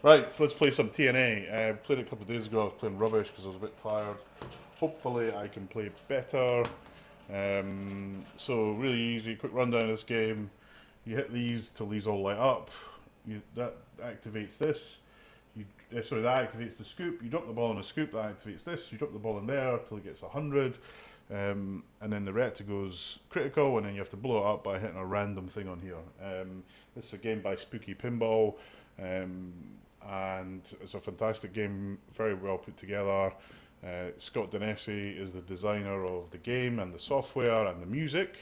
Right, so let's play some TNA. I played it a couple of days ago. I was playing rubbish because I was a bit tired. Hopefully I can play better. So really easy, quick rundown of this game. You hit these till these all light up. That activates this. That activates the scoop. You drop the ball in a scoop, that activates this. You drop the ball in there till it gets 100. And then the reactor goes critical, and then you have to blow it up by hitting a random thing on here. This is a game by DOMINOPinball. And it's a fantastic game, very well put together. Scott Danesi is the designer of the game and the software and the music.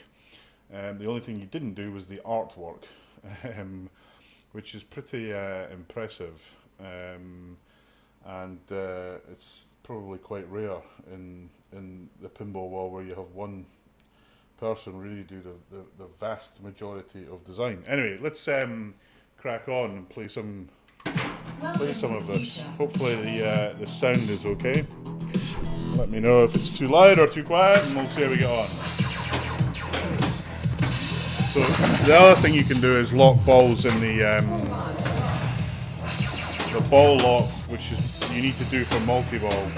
The only thing he didn't do was the artwork, which is pretty impressive. It's probably quite rare in the pinball world where you have one person really do the vast majority of design. Anyway, let's crack on and play some of this. Hopefully the sound is okay. Let me know if it's too loud or too quiet, and we'll see how we get on. So the other thing you can do is lock balls in the ball lock, which is you need to do for multi-ball.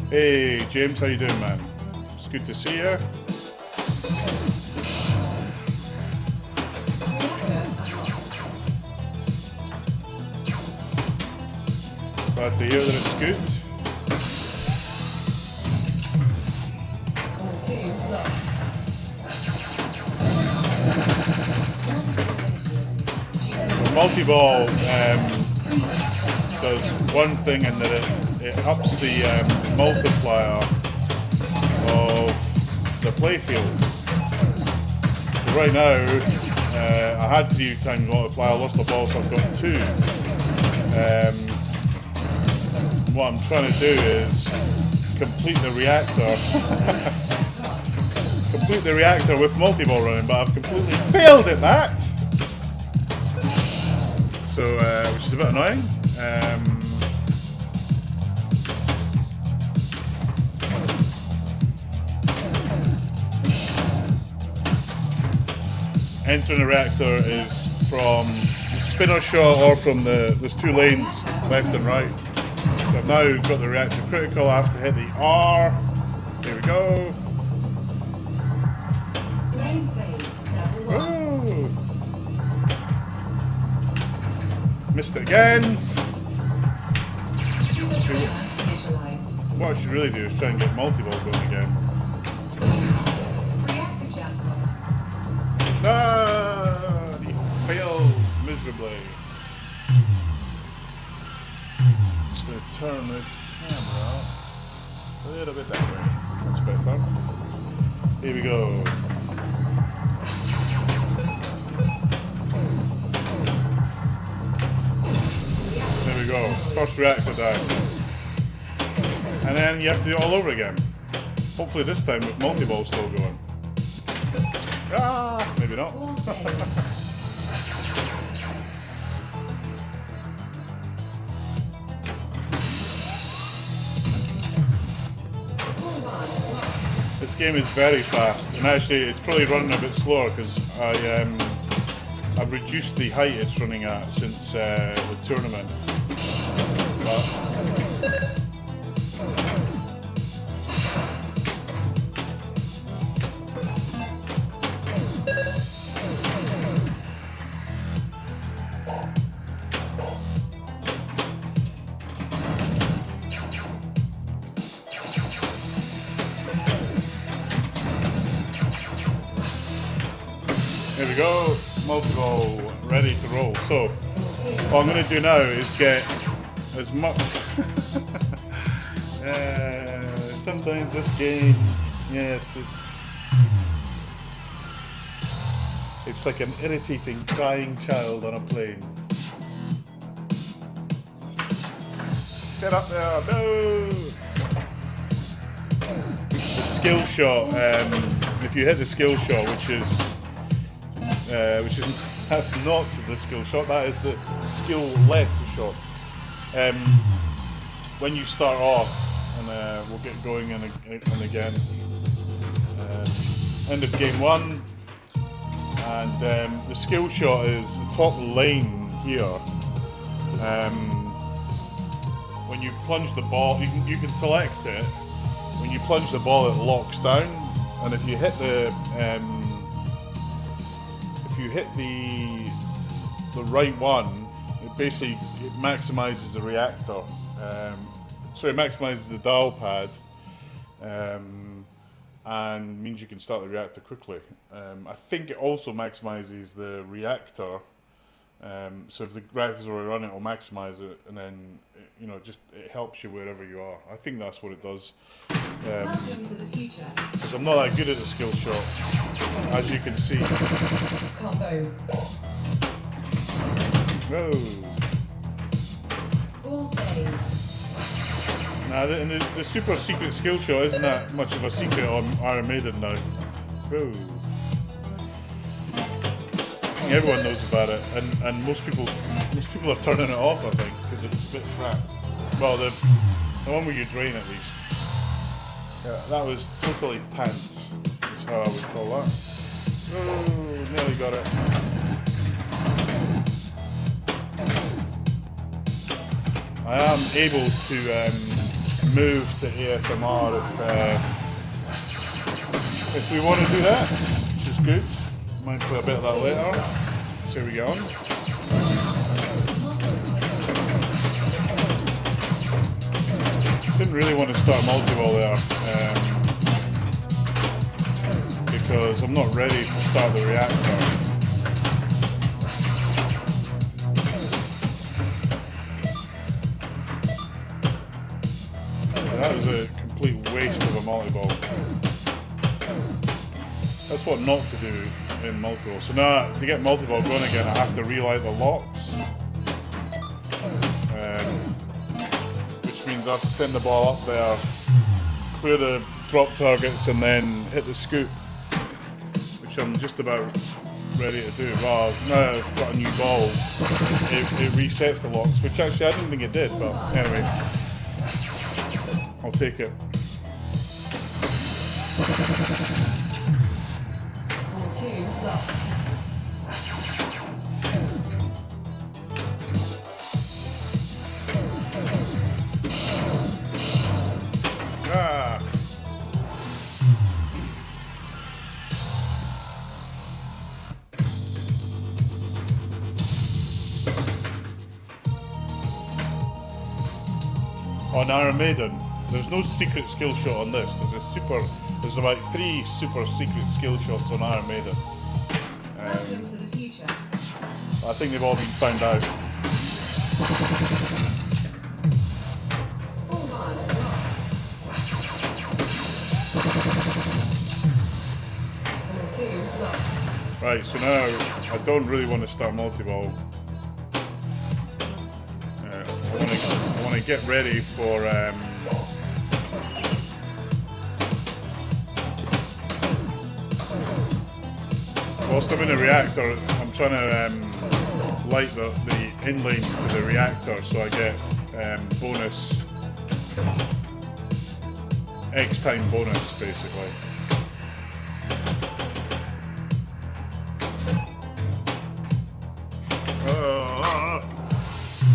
Hey James, how you doing, man? It's good to see you. Glad to hear that it's good. Multi-ball does one thing in that it ups the multiplier of the playfield. So right now, I had 3 times multiplier, I lost the ball, so I've got 2. What I'm trying to do is complete the reactor with multi-ball running, but I've completely failed at that. So, which is a bit annoying. Entering the reactor is from the spinner shot or from there's 2 lanes, left and right. So I've now got the reactor critical. I have to hit the R. Here we go. Ooh. Missed it again. What I should really do is try and get multi-ball going again. Ah, he fails miserably. Just going to turn this camera a little bit that way. That's better. Here we go. There we go. First reactor down. And then you have to do it all over again. Hopefully this time with multi-ball still going. Ah, maybe not. This game is very fast, and actually it's probably running a bit slower because I've reduced the height it's running at since the tournament. But there we go, multi-ball ready to roll. So what I'm going to do now is get as much sometimes this game, yes, it's like an irritating crying child on a plane. Get up there, no! The skill shot, if you hit the skill shot, which is that's not the skill shot, that is the skill-less shot. When you start off, and we'll get going and again. End of game 1. And the skill shot is the top lane here. When you plunge the ball, you can select it. When you plunge the ball, it locks down, and if you hit the right one, it maximizes the reactor. It maximizes the dial pad, and means you can start the reactor quickly. I think it also maximizes the reactor. So if the reactor's already running, it will maximize it, and then it helps you wherever you are. I think that's what it does. Welcome to the future. Because I'm not that good at the skill shot, as you can see. Combo. Whoa. Ball save. Now, the super secret skill shot isn't that much of a secret on Iron Maiden now. Whoa. I think everyone knows about it, and most people are turning it off, I think, because it's a bit crap. Well, the one where you drain at least. Yeah, that was totally pants, is how I would call that. Oh, nearly got it. I am able to move to AFMR if we want to do that, which is good. Might play a bit of that later. So we go on. Didn't really want to start multi-ball there because I'm not ready to start the reactor. That was a complete waste of a multi-ball. That's what not to do in multi-ball. So now, to get multi-ball going again, I have to relight the locks. Which means I have to send the ball up there, clear the drop targets, and then hit the scoop. Which I'm just about ready to do. Well, now I've got a new ball. It resets the locks, which actually I didn't think it did, but anyway. I'll take it. Ball 2 locked. Ah. On Iron Maiden, there's no secret skill shot on this. There's about 3 super secret skill shots on Iron Maiden. Welcome to the future. I think they've all been found out. Ball 1 locked. Ball 2 locked. Right, so now I don't really want to start multi-ball. I want to get ready for whilst I'm in the reactor, I'm trying to light the in lanes to the reactor, so I get bonus X time bonus, basically.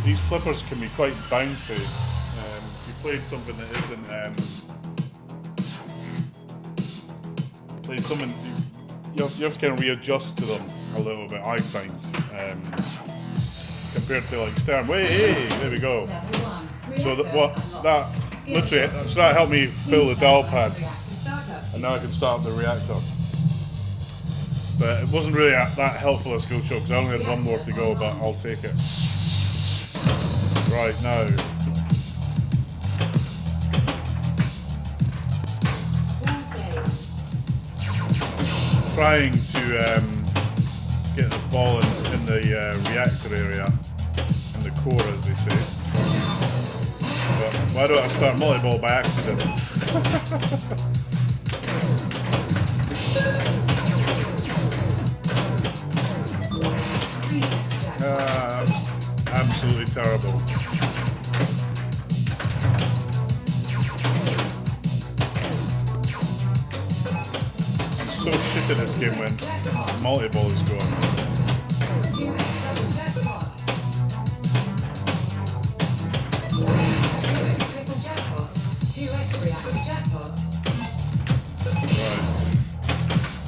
These flippers can be quite bouncy. If you played something that isn't you have to kind of readjust to them a little bit, I find, compared to like Stern. Wait, hey, there we go. So that helped me fill the dial pad, and now I can start up the reactor. But it wasn't really that helpful a skill shot because I only had one more to go, but I'll take it. Right now. Trying to get the ball in the reactor area, in the core as they say. But why do I start multi-ball by accident? Absolutely terrible. I'm so shit at this game when multi-ball is going. 2x double jackpot. 2x triple jackpot. 2x reactor jackpot. Right.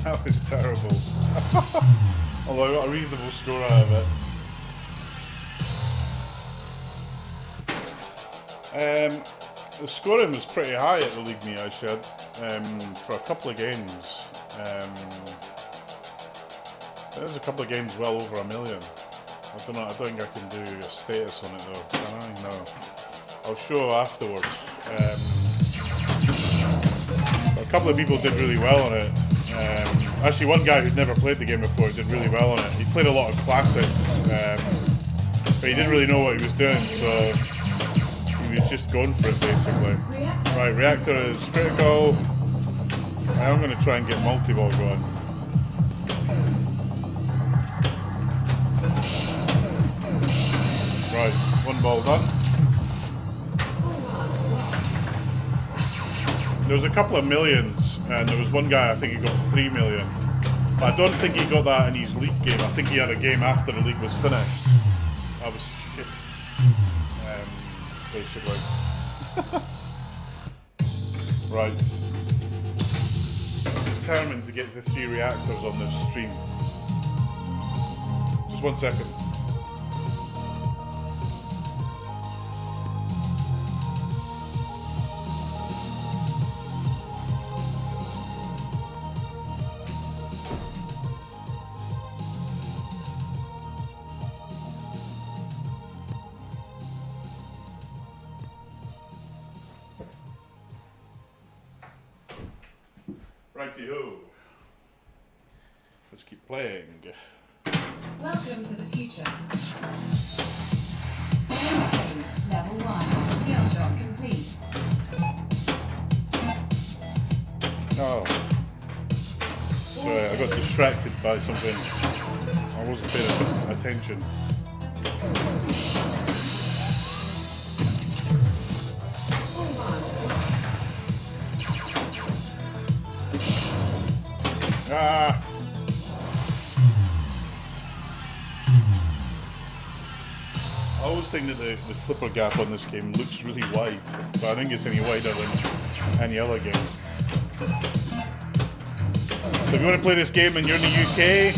That was terrible. Although I got a reasonable score out of it. The scoring was pretty high at the League meet I shared for a couple of games. There's a couple of games well over 1 million. I don't know. I don't think I can do a status on it though. Can I? No. I'll show afterwards. A couple of people did really well on it. Actually, one guy who'd never played the game before did really well on it. He played a lot of classics, but he didn't really know what he was doing, so he was just going for it basically. Right, reactor is critical. I'm going to try and get multi-ball going. Right, 1 ball done. There was a couple of millions, and there was one guy, I think he got 3 million. But I don't think he got that in his league game. I think he had a game after the league was finished. That was shit. Basically. Right. I'm determined to get the 3 reactors on this stream. Just 1 second. Righty-ho. Let's keep playing. Welcome to the future. Sensing, level 1. Skill shot complete. Oh. Sorry, I got distracted by something. I wasn't paying attention. Ah! I always think that the flipper gap on this game looks really wide, but I think it's any wider than any other game. So if you want to play this game and you're in the UK,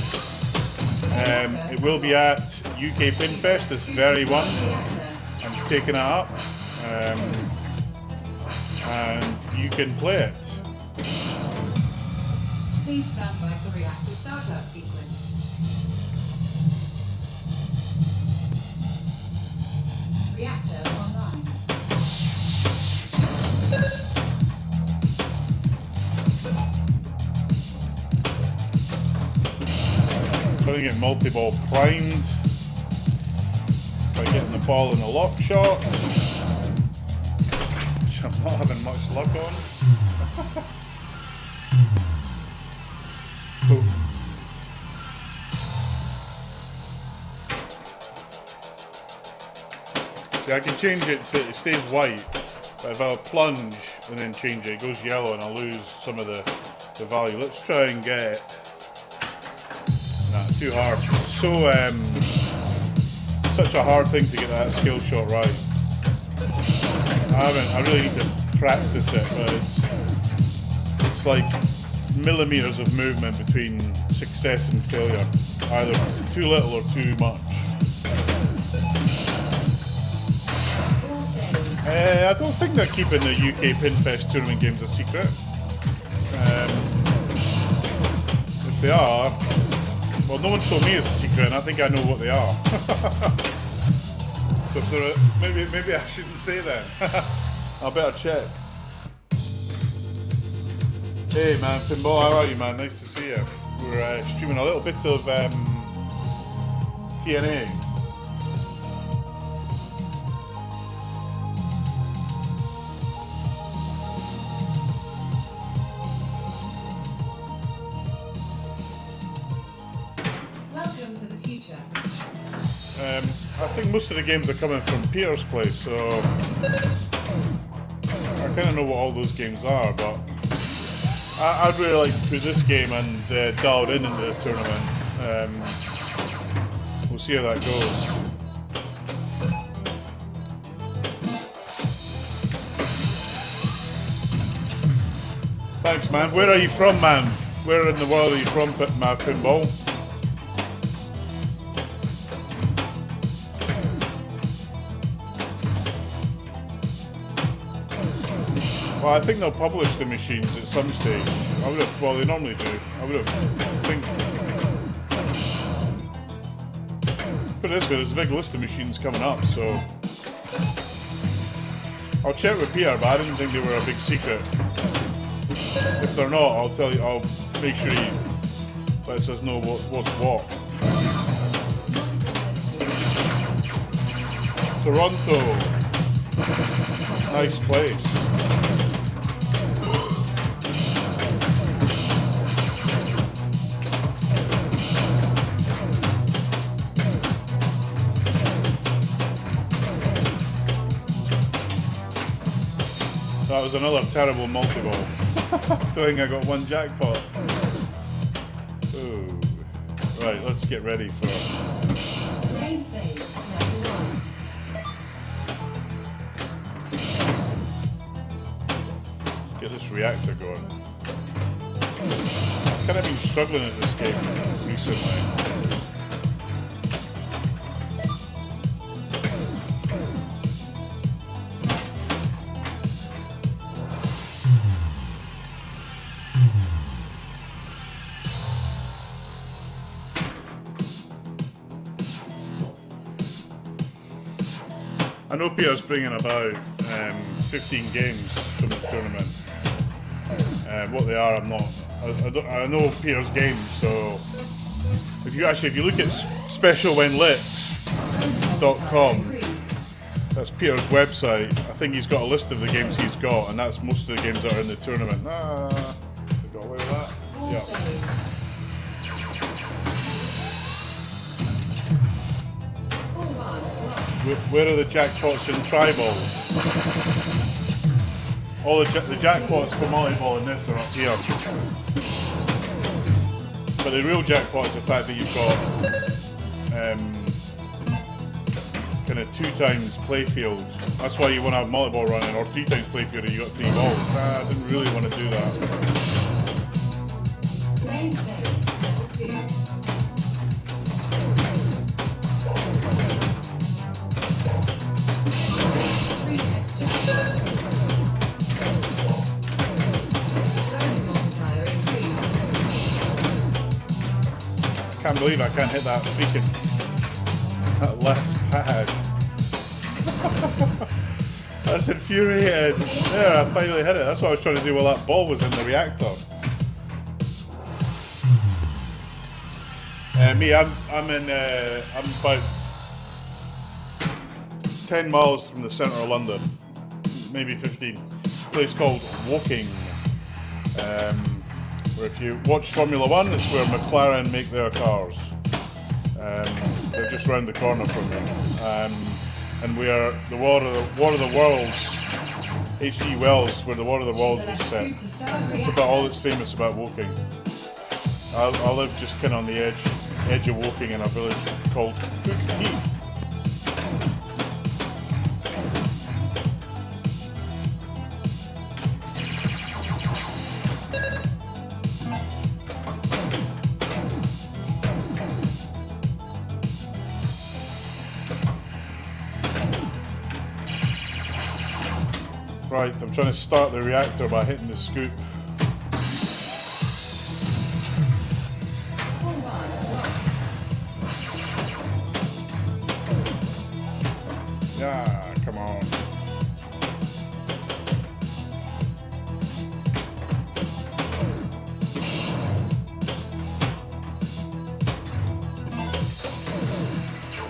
it will be at UK Pinfest this very one. I'm taking it up, and you can play it. Please stand by for reactor startup sequence. Reactor online. Trying to get multi-ball primed by getting the ball in a lock shot, which I'm not having much luck on. Yeah, I can change it so it stays white, but if I plunge and then change it, it goes yellow and I'll lose some of the value. Let's try and get it. Nah, too hard. So, such a hard thing to get that skill shot right. I really need to practice it, but it's like millimeters of movement between success and failure. Either too little or too much. I don't think they're keeping the UK Pinfest tournament games a secret. If they are, well, no one told me it's a secret, and I think I know what they are. So if they're, maybe I shouldn't say then. I better check. Hey man, Pinball, how are you, man? Nice to see you. We're streaming a little bit of TNA. Welcome to the future. I think most of the games are coming from Peter's place, so I kind of know what all those games are, but I'd really like to put this game and dial it into the tournament. We'll see how that goes. Thanks, man. Where are you from, man? Where in the world are you from, Pinball? Well, I think they'll publish the machines at some stage. I would have. Well, they normally do. I would have. Think. Put it this way, there's a big list of machines coming up, so I'll check with Peter, but I didn't think they were a big secret. If they're not, I'll tell you. I'll make sure he lets us know what's what. Toronto, nice place. That was another terrible multi-ball. I think I got one jackpot. Ooh. Right, let's get ready for... Rain save, level 1. Get this reactor going. I've kind of been struggling at this game recently. I know Peter's bringing about 15 games from the tournament. What they are, I'm not. I know Peter's games, so if you look at specialwhenlit.com, that's Peter's website. I think he's got a list of the games he's got, and that's most of the games that are in the tournament. I got away with that. Yeah. Where are the jackpots in Tribal? All the jackpots for multi-ball in this are up here. But the real jackpot is the fact that you've got kind of 2 times playfield. That's why you want to have multi-ball running, or 3 times playfield and you got 3 balls. I didn't really want to do that. I can't believe I can't hit that freaking last pad. That's infuriated. There, I finally hit it. That's what I was trying to do while that ball was in the reactor. Me, I'm about 10 miles from the centre of London, maybe 15. A place called Woking. Where if you watch Formula 1, it's where McLaren make their cars. They're just round the corner from me. And we are the War of the Worlds, H.G. Wells, where the War of the Worlds was set. It's about all that's famous about Woking. I live just kind of on the edge of Woking in a village called Hook Heath. Right, I'm trying to start the reactor by hitting the scoop. Yeah, come on.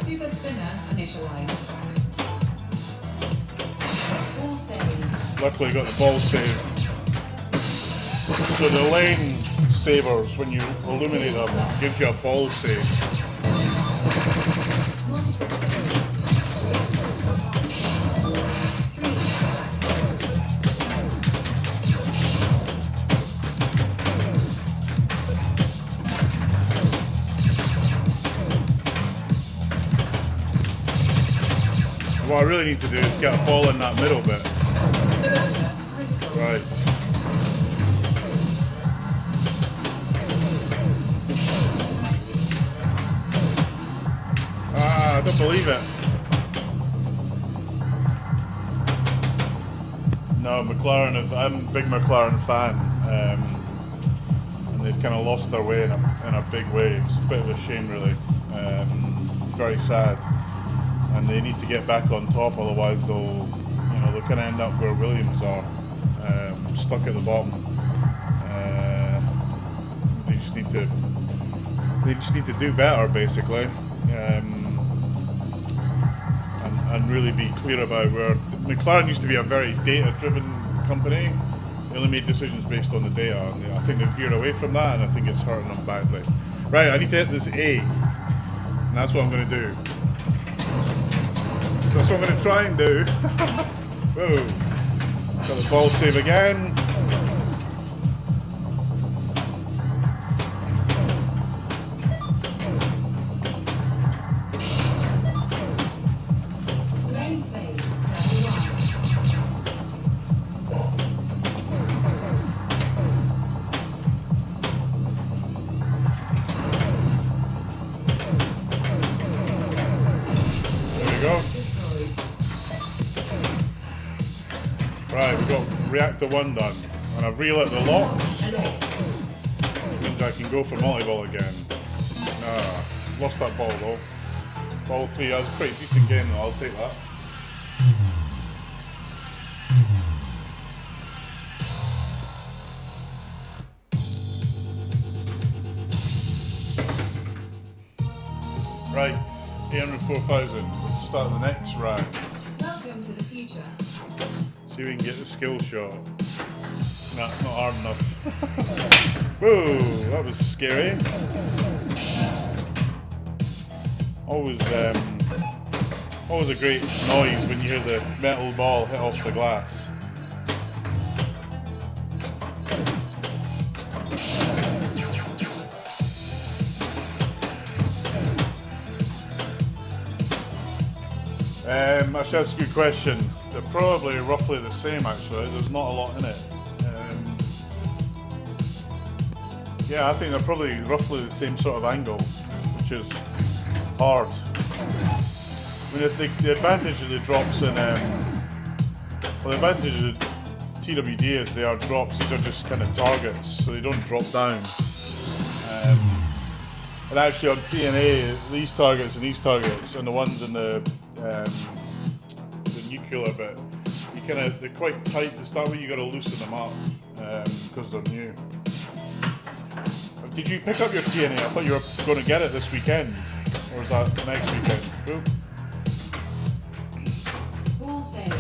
Super spinner initialized. Ball save. Luckily got the ball save. So the lane savers, when you illuminate them, gives you a ball save. What I really need to do is get a ball in that middle bit. Right. Ah, I don't believe it. No, McLaren. I'm a big McLaren fan, and they've kind of lost their way in a big way. It's a bit of a shame, really. It's very sad, and they need to get back on top. Otherwise, they'll kind of end up where Williams are, stuck at the bottom. They just need to do better, basically. And really be clear about where McLaren used to be a very data-driven company. They only made decisions based on the data, and I think they've veered away from that, and I think it's hurting them badly. Right, I need to hit this A, and that's what I'm going to do. So that's what I'm going to try and do. Whoa! Got the ball save again. Right, we've got reactor 1 done, and I've relit the locks, which means I can go for multi-ball again. Lost that ball though. Ball 3, that was a pretty decent game though, I'll take that. Right, 804,000, let's start the next round. Welcome to the future. See if we can get the skill shot. Nah, not hard enough. Whoa, that was scary. Always a great noise when you hear the metal ball hit off the glass. Actually, that's a good question. They're probably roughly the same, actually. There's not a lot in it. Yeah, I think they're probably roughly the same sort of angle, which is hard. I mean, the advantage of the drops in... the advantage of the TWD is they are drops. These are just kind of targets, so they don't drop down. And actually on TNA, these targets and the ones in the nuclear bit, they're quite tight to start with. You got to loosen them up because they're new. Did you pick up your TNA? I thought you were going to get it this weekend, or is that next weekend? Boom. Ball save.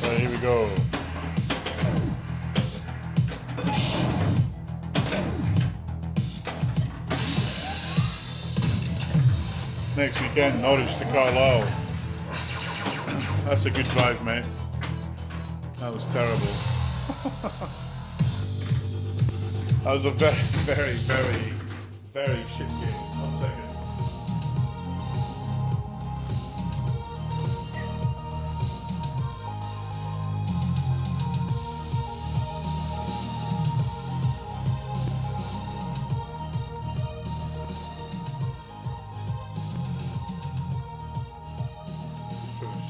Right, here we go. Next weekend, Norwich to Carlisle. That's a good drive, mate. That was terrible. That was a very, very, very, very shit game. 1 second.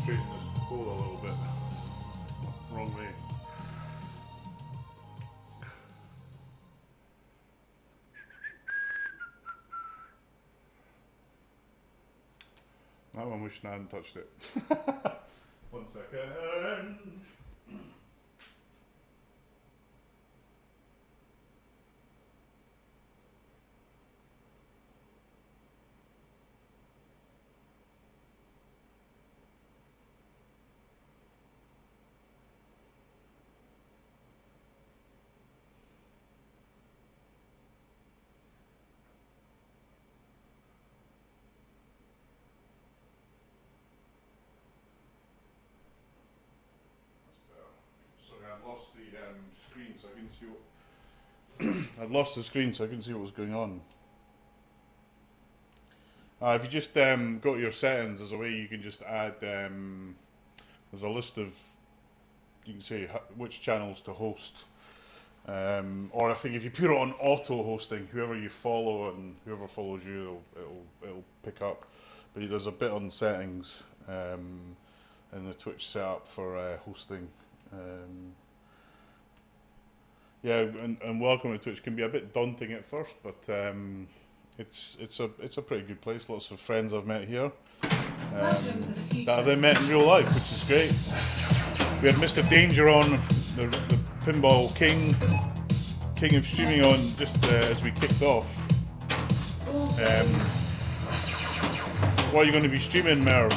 Straighten this pool a little bit. Wrong way. That one wishing I hadn't touched it. 1 second. screen so I can see what. I'd lost the screen so I couldn't see what was going on. If you just go to your settings, there's a way you can just add. There's a list of. You can say which channels to host. Or I think if you put it on auto hosting, whoever you follow and whoever follows you, it'll pick up. But there's a bit on settings in the Twitch setup for hosting. Yeah, and welcome to Twitch can be a bit daunting at first, but it's a pretty good place. Lots of friends I've met here that I've then met in real life, which is great. We had Mr. Danger on, the pinball king of streaming, on just as we kicked off. What are you going to be streaming, Merv?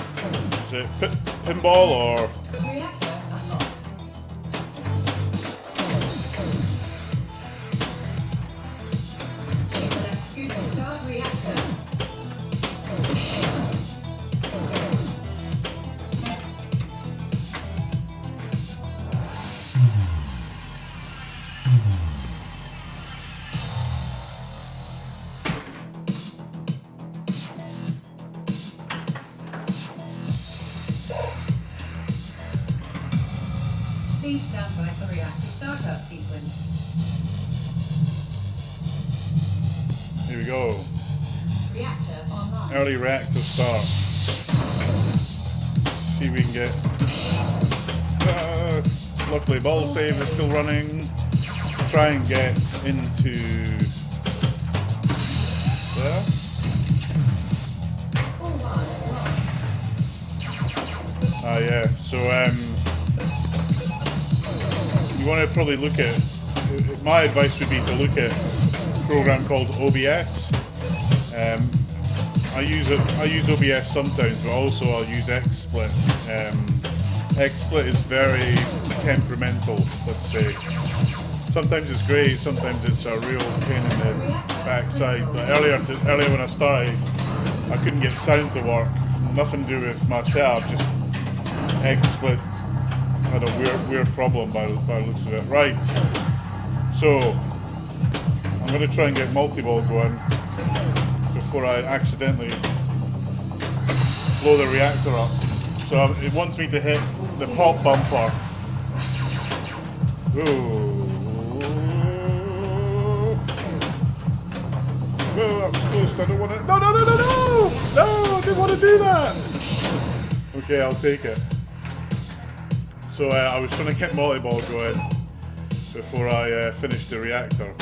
Is it pinball or? Reactor unlocked. Hit the left scoop to start reactor. Please stand by for reactor startup sequence. Here we go. Reactor online. Early reactor start. See if we can get. Luckily, ball save is still running. Try and get into there. All one locked. Yeah. So you want to probably look at. My advice would be to look at a program called OBS. I use OBS sometimes, but also I'll use XSplit. XSplit is very temperamental, let's say. Sometimes it's great, sometimes it's a real pain in the backside. But earlier when I started, I couldn't get sound to work. Nothing to do with my setup, just XSplit had a weird problem by the looks of it. Right, so I'm going to try and get multi-ball going before I accidentally blow the reactor up. So it wants me to hit the pop bumper. Ooh. Oh, that was close. I don't want to. No! No, I didn't want to do that. Okay, I'll take it. So I was trying to get multi-ball going before I finished the reactor.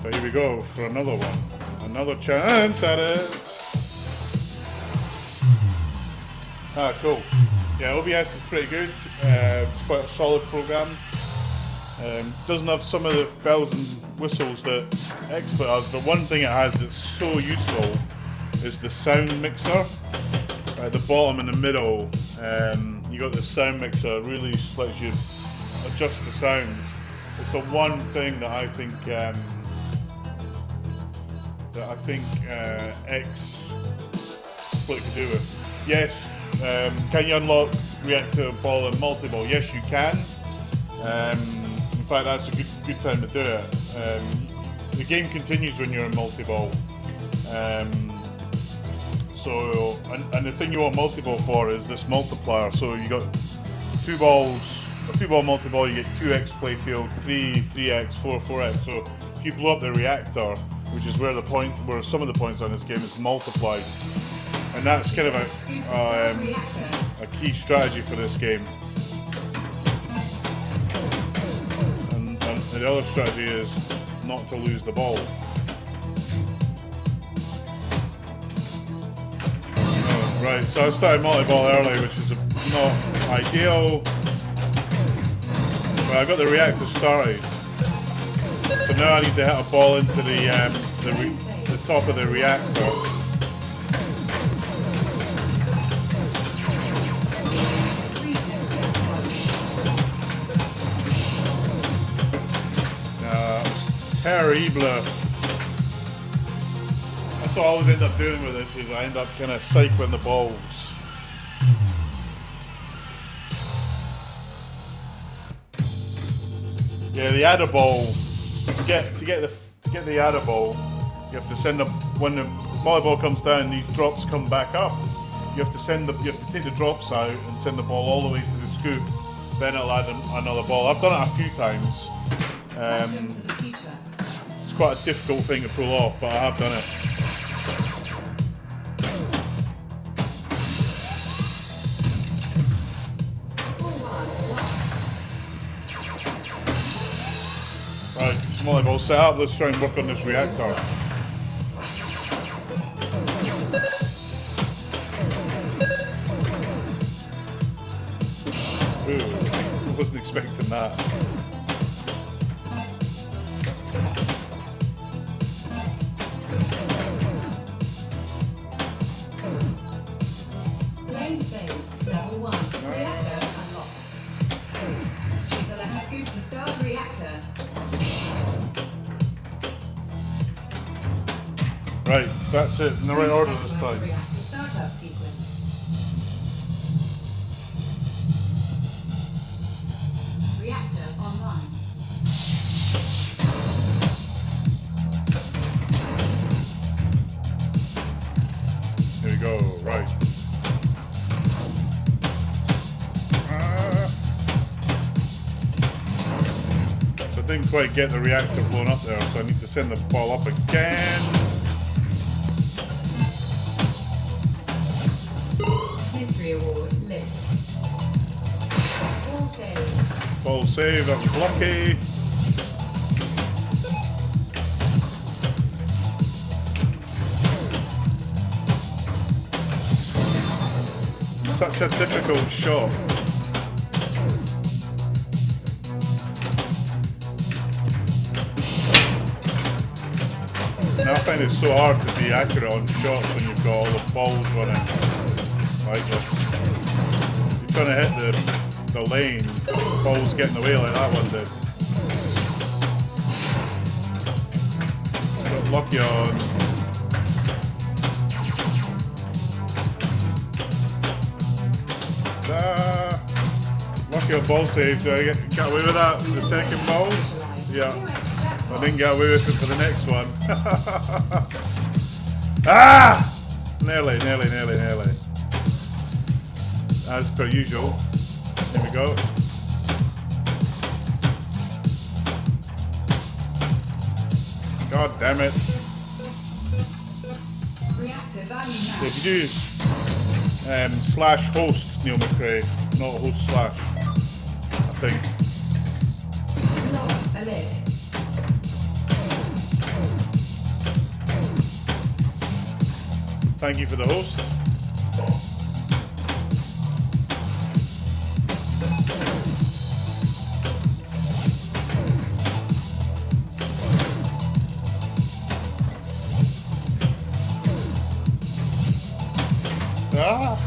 So here we go for another one. Another chance at it. Cool. Yeah, OBS is pretty good. It's quite a solid program. Doesn't have some of the bells and whistles that XSplit has, but one thing it has that's so useful is the sound mixer. At the bottom and the middle, you got the sound mixer. It really lets you adjust the sounds. It's the one thing that I think XSplit could do with. Yes, can you unlock reactor ball and multi-ball? Yes, you can. In fact, that's a good time to do it. The game continues when you're in multi-ball. So, and the thing you want multi-ball for is this multiplier. So you got two balls, a two-ball multi-ball. You get 2x playfield, 3x, 4x. So if you blow up the reactor, which is where some of the points on this game is multiplied, and that's kind of a key strategy for this game. And the other strategy is not to lose the ball. Right, so I started multi-ball early, which is not ideal, but I got the reactor started. So now I need to hit a ball into the top of the reactor. Terrible. That's what I always end up doing with this, is I end up kind of cycling the balls. Yeah, the adder ball. To get the adder ball, you have to send them when the volleyball comes down. These drops come back up. You have to take the drops out and send the ball all the way to the scoop. Then it'll add another ball. I've done it a few times. It's quite a difficult thing to pull off, but I have done it. Right, volleyball set up. Let's try and work on this reactor. Ooh, wasn't expecting that. Lane saved. Level 1. Reactor unlocked. Shoot the left scoop to start reactor. Right, that's it. In the right order this time. Reactor startup sequence. Reactor online. Here we go. Right. So I didn't quite get the reactor blown up there, so I need to send the ball up again. Mystery award lit. Ball saved. Ball save, that was lucky. Such a difficult shot. And I find it so hard to be accurate on shots when you've got all the balls running like this. You're trying to hit the lane, the ball's getting away like that one did. Got lucky on. Lucky on ball save. Did I get away with that? The second ball? Yeah. I didn't get away with it for the next one. Ah! Nearly. As per usual. Here we go. God damn it. Reactor value match. If you do slash host Neil McRae, not host slash, I think. Lost a lit. Thank you for the host. Ah!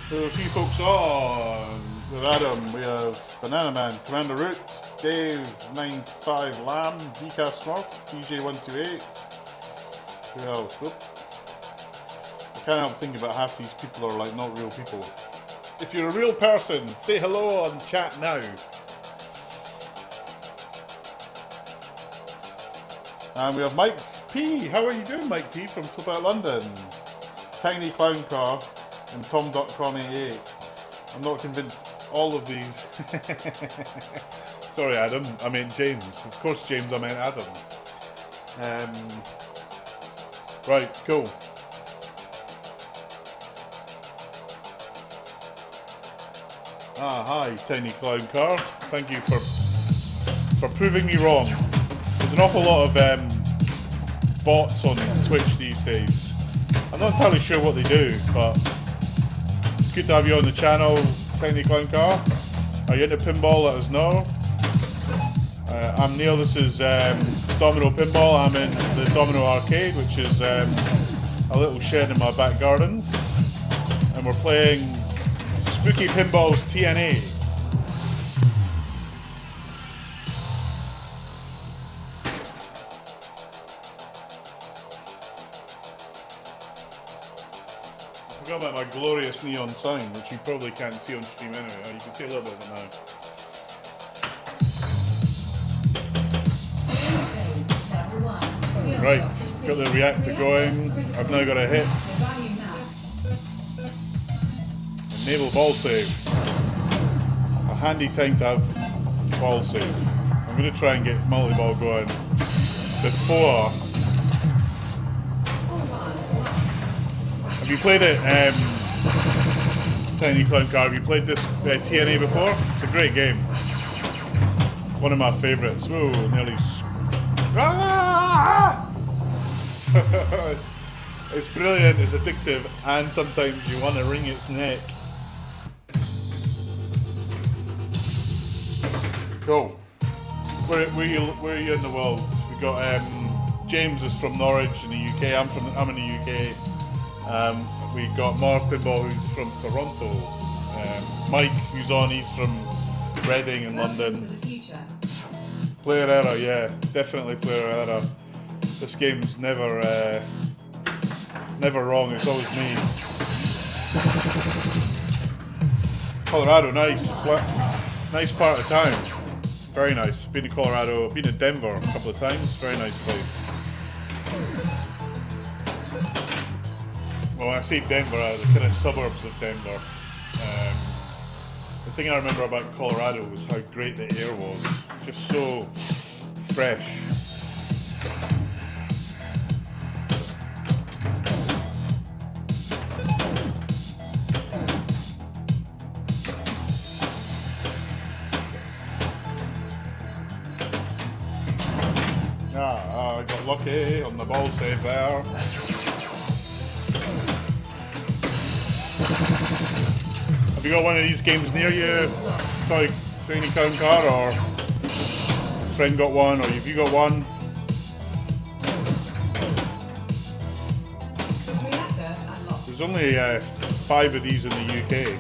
There are a few folks on. We have Adam, we have Banana Man, Commander Root, Dave 95 Lamb, Decaf Smurf, DJ 128. Who else? Whoop. I can't help thinking about half these people are like not real people. If you're a real person, say hello on chat now. And we have Mike P. How are you doing, Mike P. from Flip Out London? Tiny Clown Car and Tom.com88. I'm not convinced all of these. Sorry, Adam. I meant James. Of course, James. I meant Adam. Right. Cool. Hi, Tiny Clown Car. Thank you for proving me wrong. There's an awful lot of bots on Twitch these days. I'm not entirely sure what they do, but it's good to have you on the channel, Tiny Clown Car. Are you into pinball? Let us know. I'm Neil. This is DOMINOPinball. I'm in the Domino Arcade, which is a little shed in my back garden, and we're playing Spooky Pinball's TNA. forgot about my glorious neon sign, which you probably can't see on stream anyway. Oh, you can see a little bit of it now. Right, got the reactor going. I've now got a hit. Enable ball save. A handy time to have ball save. I'm going to try and get multi-ball going before. Have you played it, Tiny Clown Car? Have you played this TNA before? It's a great game. One of my favourites. Whoa, nearly. Ah! It's brilliant, it's addictive, and sometimes you want to wring its neck. Go. Where are you in the world? We got James is from Norwich in the UK. I'm in the UK. We got Mark Pinball who's from Toronto. Mike who's on, he's from Reading in London. Player error, yeah, definitely player error. This game's never wrong. It's always me. Colorado, nice part of town. Very nice. Been to Colorado. Been to Denver a couple of times. Very nice place. Well, when I say Denver, the kind of suburbs of Denver. The thing I remember about Colorado was how great the air was. Just so fresh. I got lucky on the ball save there. Have you got one of these games near you? Toy Tiny Clown Car, or friend got one, or have you got one? There's only 5 of these in the UK.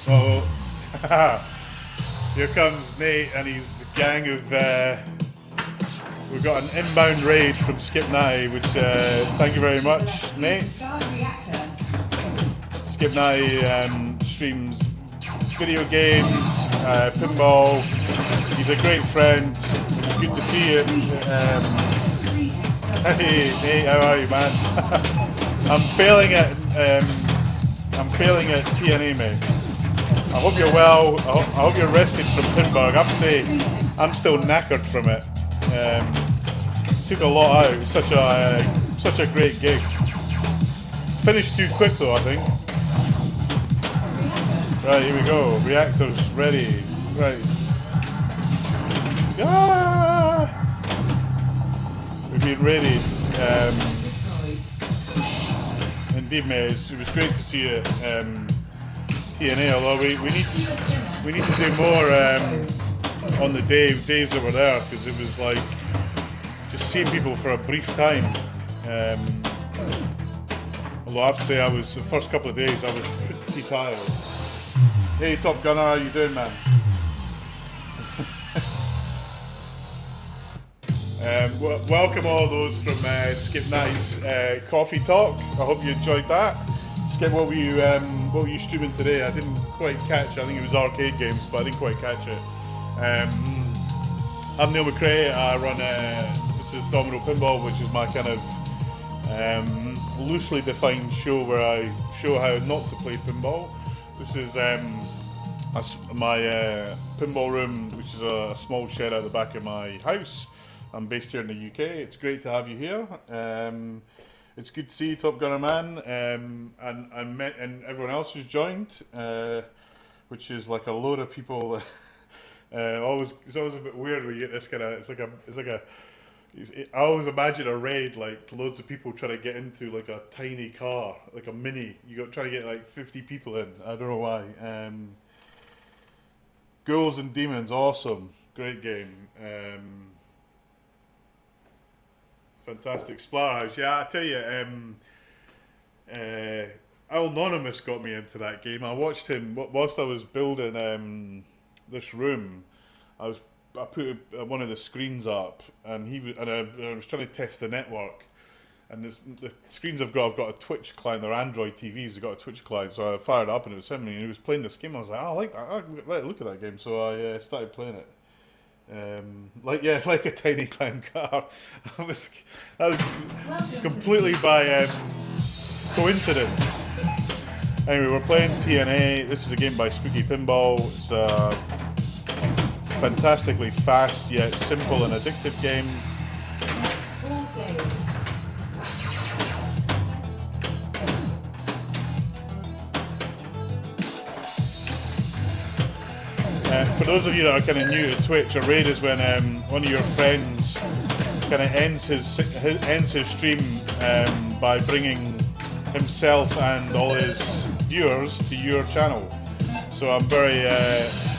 Oh, here comes Nate and his gang of. We've got an inbound raid from Skip Natty, which thank you very much, Nate. Skip Natty streams video games, pinball. He's a great friend. It's good to see you. Hey Nate, how are you, man? I'm failing at TNA, mate. I hope you're well. I hope you're rested from pinball. I have to say, I'm still knackered from it. Took a lot out. It was such a great gig. Finished too quick though, I think. Right, here we go. Reactors ready. Right. Ah! We've been raided. Indeed, mate. It was great to see you. TNA. Although we need to do more on the days that were there, because it was like just seeing people for a brief time. Although I have to say, the first couple of days I was pretty tired. Hey Top Gunner, how you doing, man? Welcome all those from Skip Natty's coffee talk. I hope you enjoyed that. Skip, what were you streaming today? I didn't quite catch it. I think it was arcade games, but I didn't quite catch it. I'm Neil McRae. I run this is DOMINOPinball, which is my kind of loosely defined show where I show how not to play pinball. This is my pinball room, which is a small shed out the back of my house. I'm based here in the UK. It's great to have you here. It's good to see you, Top Gunner Man, and everyone else who's joined, which is like a load of people. It's always a bit weird when you get this kind of. I always imagine a raid like loads of people trying to get into like a tiny car, like a mini. You got trying to get like 50 people in. I don't know why. Ghouls and Demons, awesome, great game. Fantastic. Splatterhouse, yeah, I tell you, Anonymous got me into that game. I watched him whilst I was building this room. I put one of the screens up, and I was trying to test the network, And the screens I've got a Twitch client. They're Android TVs. They've got a Twitch client. So I fired it up and it was him, and he was playing this game. I was like, oh, I like that. Right, look at that game. So I started playing it. Like a tiny clown car. that was completely by coincidence. Anyway, we're playing TNA. This is a game by Spooky Pinball. It's a fantastically fast yet simple and addictive game. All saved. For those of you that are kind of new to Twitch, a raid is when one of your friends kind of ends his stream by bringing himself and all his viewers to your channel. So I'm very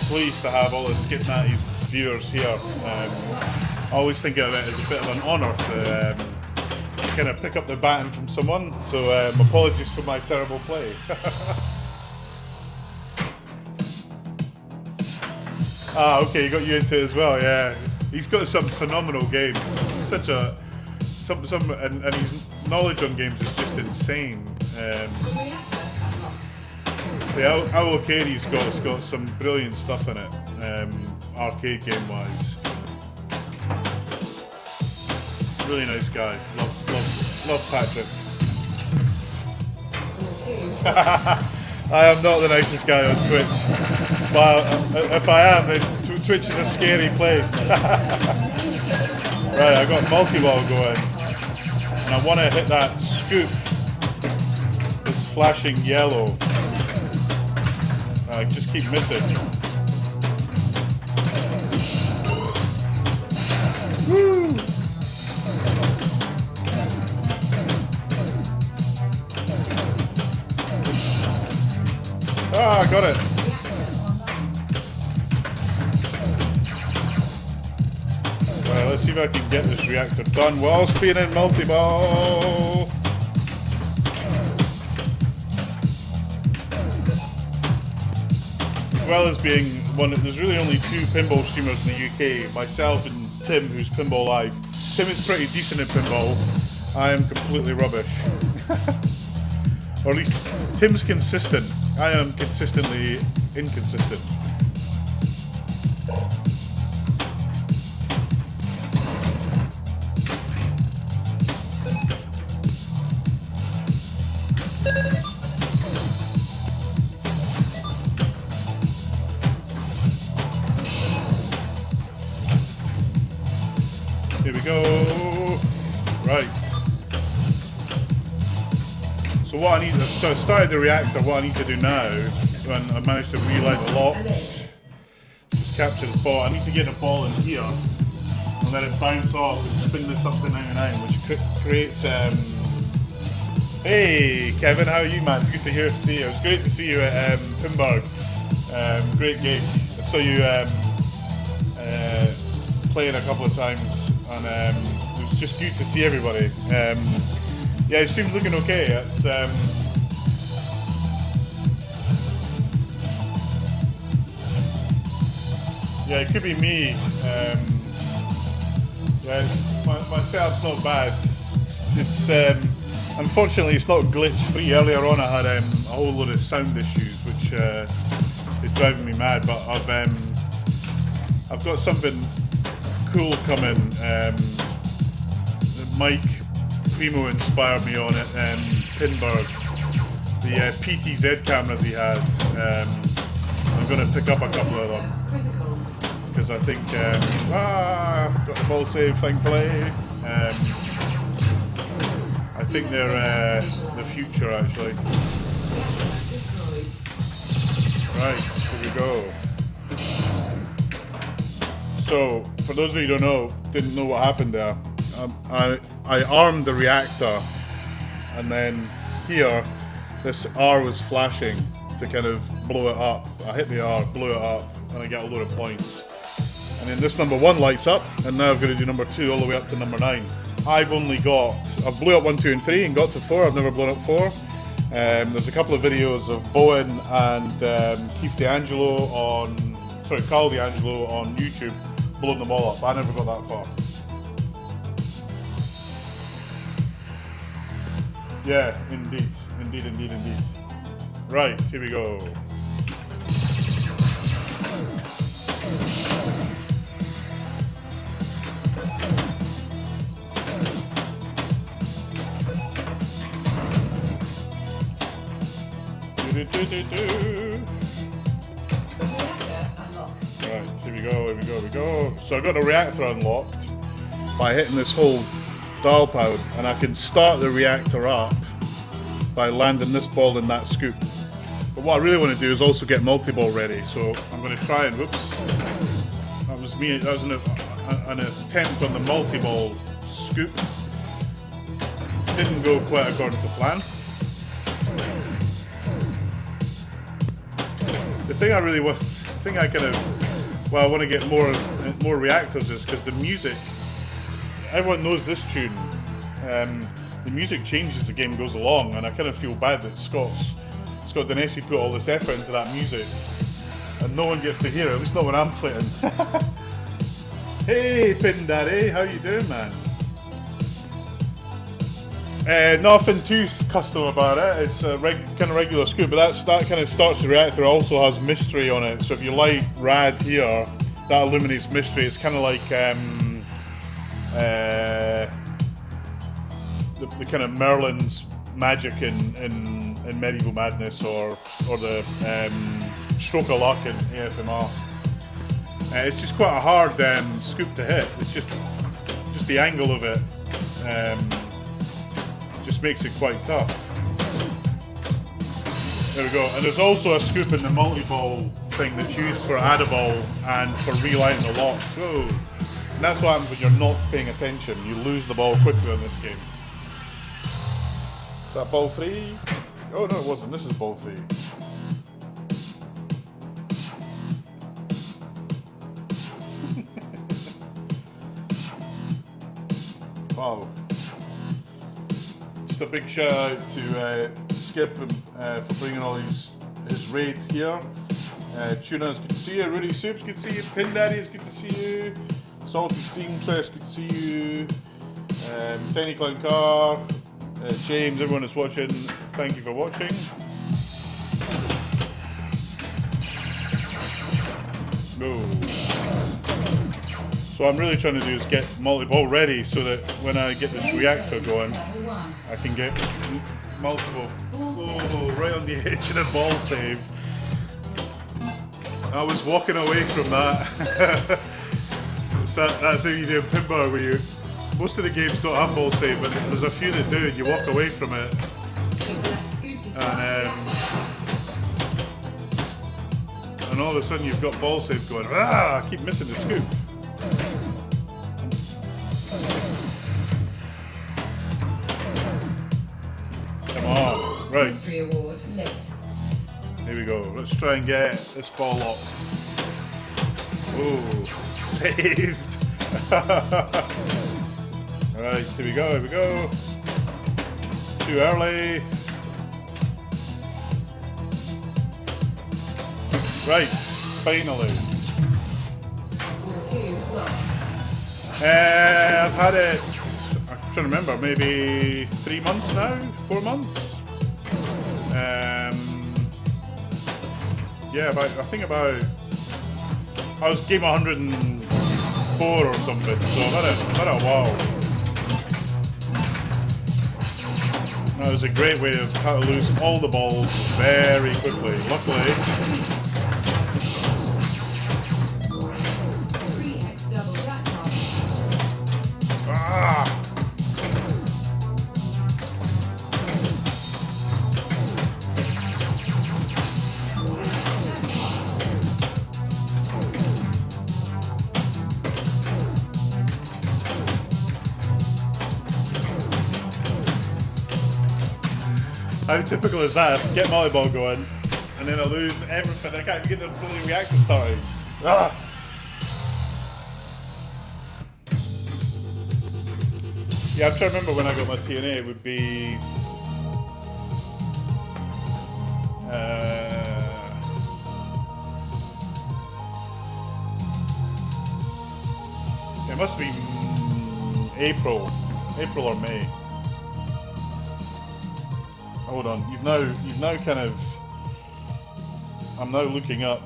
pleased to have all the Skip Natty's viewers here. I always think of it as a bit of an honour to kind of pick up the baton from someone. So apologies for my terrible play. Ah, okay, he got you into it as well, yeah. He's got some phenomenal games. Such a and his knowledge on games is just insane. The Owl Arcade's got some brilliant stuff in it, arcade game wise. Really nice guy. Love Patrick. I am not the nicest guy on Twitch. But if I am, then Twitch is a scary place. Right, I got multi-ball going. And I want to hit that scoop. It's flashing yellow. I just keep missing. Woo! Ah, got it. Right, let's see if I can get this reactor done while spinning multi-ball. As well as being there's really only two pinball streamers in the UK, myself and Tim, who's Pinball Live. Tim is pretty decent at pinball. I am completely rubbish. Or at least Tim's consistent. I am consistently inconsistent. Here we go. Right. So what I need, so I started the reactor. What I need to do now, when I managed to relight the locks, just capture the ball. I need to get the ball in here and let it bounce off and spin this up to 99, which creates. Hey Kevin, how are you, man? It's good to see you. It was great to see you at Pinburg. Great game. I saw you playing a couple of times, and it was just good to see everybody. Yeah, the stream's looking okay. It's yeah, it could be me. Yeah, my setup's not bad. It's unfortunately it's not glitch free. Earlier on, I had a whole load of sound issues, which is driving me mad. But I've got something cool coming. Mike Primo inspired me on it, Pinburg. The PTZ cameras he had, I'm going to pick up a couple of them because I think got the ball save thankfully. I think they're the future actually. Right, here we go. So for those of you who didn't know what happened there, I armed the reactor, and then here this R was flashing to kind of blow it up. I hit the R, blew it up, and I get a load of points. And then this number 1 lights up, and now I've got to do number 2 all the way up to number 9. I blew up 1, 2, and 3 and got to 4. I've never blown up 4. There's a couple of videos of Bowen and Carl D'Angelo on YouTube blowing them all up. I never got that far. Yeah, indeed. Indeed. Right, here we go. Reactor unlocked. Right, here we go. So I got the reactor unlocked by hitting this whole dial pad, and I can start the reactor up by landing this ball in that scoop. But what I really want to do is also get multi-ball ready, so I'm going to try and, whoops, that was an attempt on the multi-ball scoop. Didn't go quite according to plan. The thing I really want, I want to get more reactors is because the music, everyone knows this tune. The music changes as the game goes along, and I kind of feel bad that Scott Danesi put all this effort into that music, and no one gets to hear it, at least not when I'm playing. Hey, Pin Daddy, how you doing, man? Nothing too custom about it. It's a kind of regular scoop, but that kind of starts the reactor. Also has mystery on it. So if you light rad here, that illuminates mystery. It's kind of like the kind of Merlin's magic in Medieval Madness, or the stroke of luck in AFMR. It's just quite a hard scoop to hit. It's just the angle of it. Just makes it quite tough. There we go. And there's also a scoop in the multi-ball thing that's used for add a ball and for relighting the locks. Whoa. And that's what happens when you're not paying attention. You lose the ball quickly in this game. Is that ball 3? Oh no, it wasn't. This is ball 3. Wow. Just a big shout out to Skip for bringing all his raids here. Tuna, it's good to see you. Rudy Soups, good to see you. Pin Daddy, it's good to see you. Salty Steam Tress, good to see you. Tiny Clown Car, James, everyone that's watching, thank you for watching. Go. So what I'm really trying to do is get multi-ball ready so that when I get this reactor going, I can get multiple. Oh, right on the edge of the ball save. I was walking away from that. It's that thing you do in pinball where most of the games don't have ball save, but there's a few that do, and you walk away from it. And all of a sudden you've got ball save going, I keep missing the scoop. Come on, right. Mystery award lit. Here we go. Let's try and get this ball up. Oh, saved. Alright, here we go. Too early. Right, finally. Wall 2 locked. I've had it, I'm trying to remember, maybe 3 months now? 4 months? Yeah, I was game 104 or something, so I've had it a while. That was a great way of how to lose all the balls very quickly. Luckily, 3x double jackpot. How typical is that? Get volleyball going, and then I lose everything. I can't even get the bloody reactor started. Yeah, I'm trying to remember when I got my TNA. It would be it must be April or May. hold on. You've now kind of. I'm now looking up.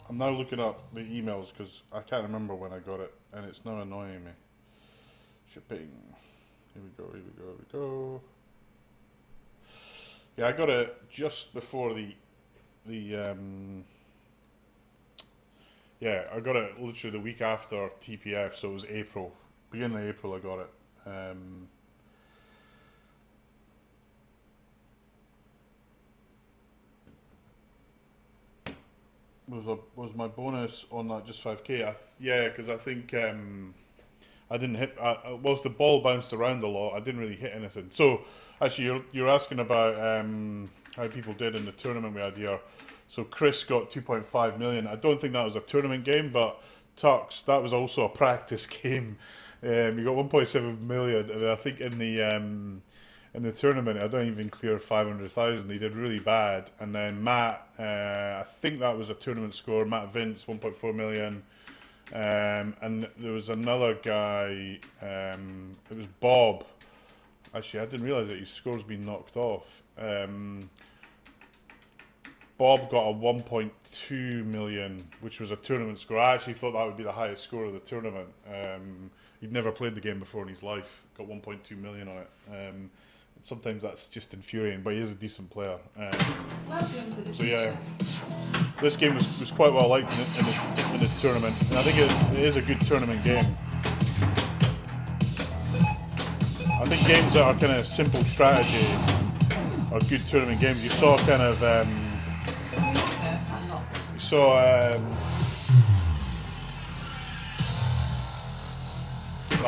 I'm now looking up the emails because I can't remember when I got it, and it's now annoying me. Shipping. Here we go. Here we go. Here we go. Yeah, I got it just before yeah, I got it literally the week after TPF, so it was April. Beginning of April I got it. Was my bonus on that just 5k? Yeah, because I think I didn't hit. Whilst the ball bounced around a lot, I didn't really hit anything. So actually, you're asking about how people did in the tournament we had here. So Chris got 2.5 million. I don't think that was a tournament game, but Tux, that was also a practice game. You got 1.7 million, and I think in the tournament, I don't even clear 500,000. He did really bad. And then Matt, I think that was a tournament score. Matt Vince, 1.4 million. And there was another guy. It was Bob. Actually, I didn't realize that his score's been knocked off. Bob got a 1.2 million, which was a tournament score. I actually thought that would be the highest score of the tournament. He'd never played the game before in his life. Got 1.2 million on it. Sometimes that's just infuriating, but he is a decent player. So yeah, this game was quite well liked in the tournament, and I think it is a good tournament game. I think games that are kind of simple strategy are good tournament games. You saw kind of the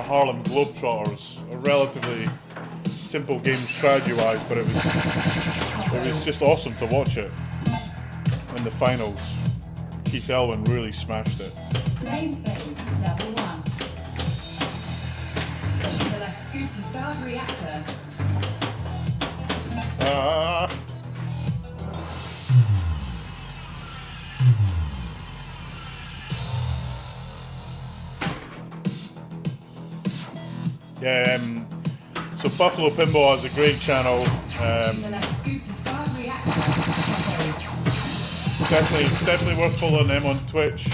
Harlem Globetrotters, a relatively simple game strategy-wise, but it was just awesome to watch it in the finals. Keith Elwin really smashed it. Main save, level 1. Pushing the left scoop to start reactor. Yeah, so Buffalo Pinball has a great channel. The left scoop to start reactor. Definitely worth following them on Twitch.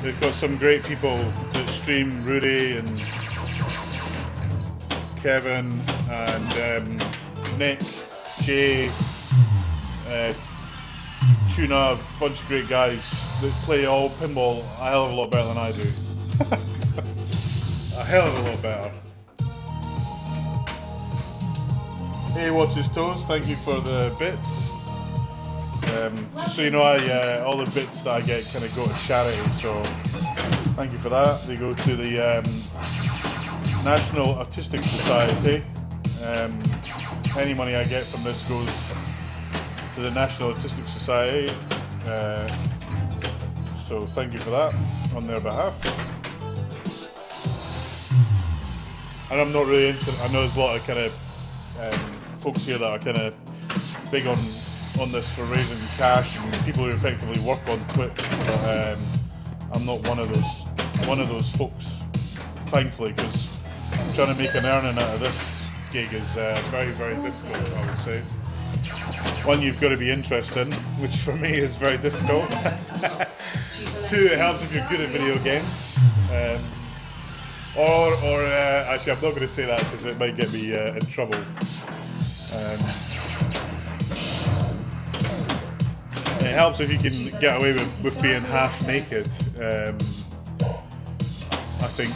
They've got some great people that stream, Rudy and Kevin and Nick, Jay, Tuna, a bunch of great guys that play all pinball a hell of a lot better than I do. A hell of a lot better. Hey, what's his toes? Thank you for the bits. Just so you know, all the bits that I get kind of go to charity, so thank you for that. They go to the National Autistic Society. Any money I get from this goes to the National Autistic Society. So thank you for that on their behalf. And I'm not really into. I know there's a lot of kind of folks here that are kind of big on this for raising cash and people who effectively work on Twitch. But I'm not one of those folks, thankfully, because trying to make an earning out of this gig is very, very difficult. I would say. One, you've got to be interested in, which for me is very difficult. Two, it helps if you're good at video games. Or actually, I'm not going to say that because it might get me in trouble. It helps if you can get away with being half naked. I think.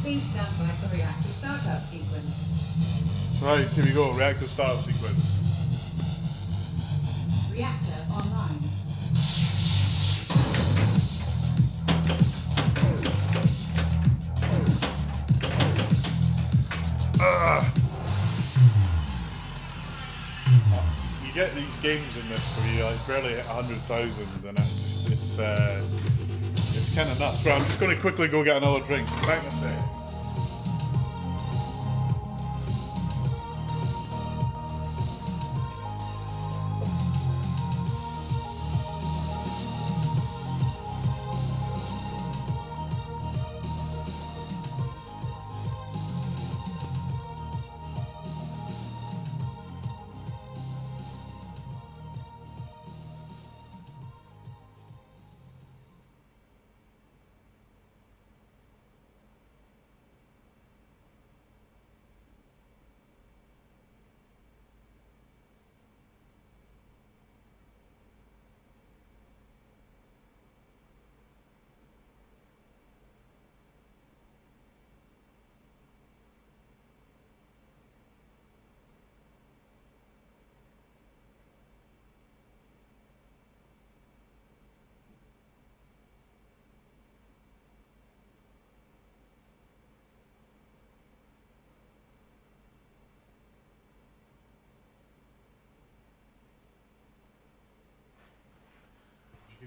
Please stand by for reactor startup sequence. Right, here we go. Reactor startup sequence. Reactor online. You get these games in this where you like barely hit 100,000, and it's kind of nuts. Right, I'm just going to quickly go get another drink. Back in a sec.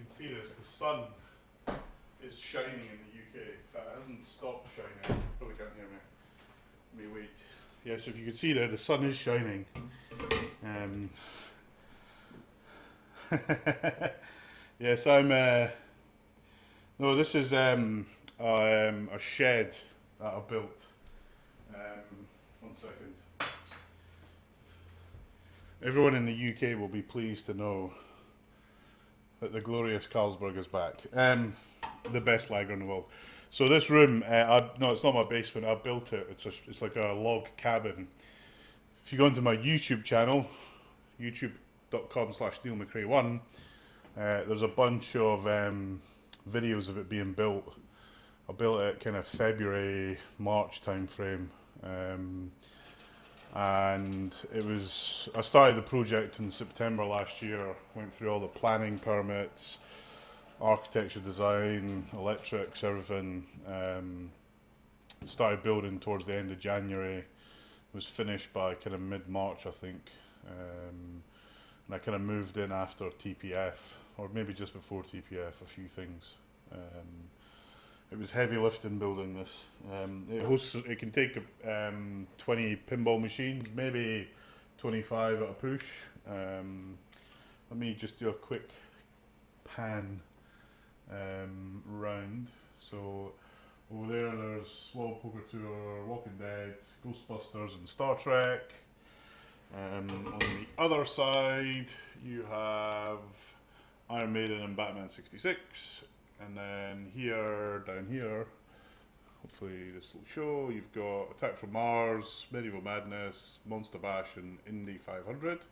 can see this, the sun is shining in the UK. In fact, it hasn't stopped shining. Probably can't hear me. Let me wait. Yes, if you can see there, the sun is shining. Yes, I'm. No, this is a shed that I built. 1 second. Everyone in the UK will be pleased to know that the glorious Carlsberg is back. The best lager in the world. So this room, no, it's not my basement. I built it. It's like a log cabin. If you go into my YouTube channel, youtube.com/NeilMcRae1, there's a bunch of videos of it being built. I built it kind of February, March time frame. And I started the project in September last year, went through all the planning permits, architecture design, electrics, everything. Started building towards the end of January, was finished by kind of mid-March, I think. And I kind of moved in after TPF, or maybe just before TPF, a few things. It was heavy lifting building this. It can take 20 pinball machines, maybe 25 at a push. Let me just do a quick pan round. So over there's World Poker Tour, Walking Dead, Ghostbusters and Star Trek. On the other side you have Iron Maiden and Batman 66. And then down here, hopefully this will show, you've got Attack from Mars, Medieval Madness, Monster Bash and Indy 500.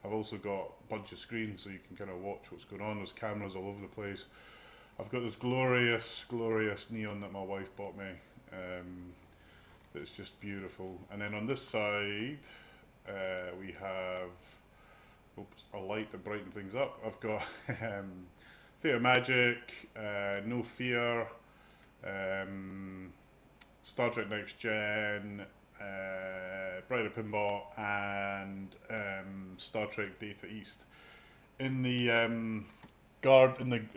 I've also got a bunch of screens so you can kind of watch what's going on. There's cameras all over the place. I've got this glorious, glorious neon that my wife bought me. It's just beautiful. And then on this side, we have a light to brighten things up. I've got Theatre Magic, No Fear, Star Trek Next Gen, Brighter Pinball, and Star Trek Data East. In the in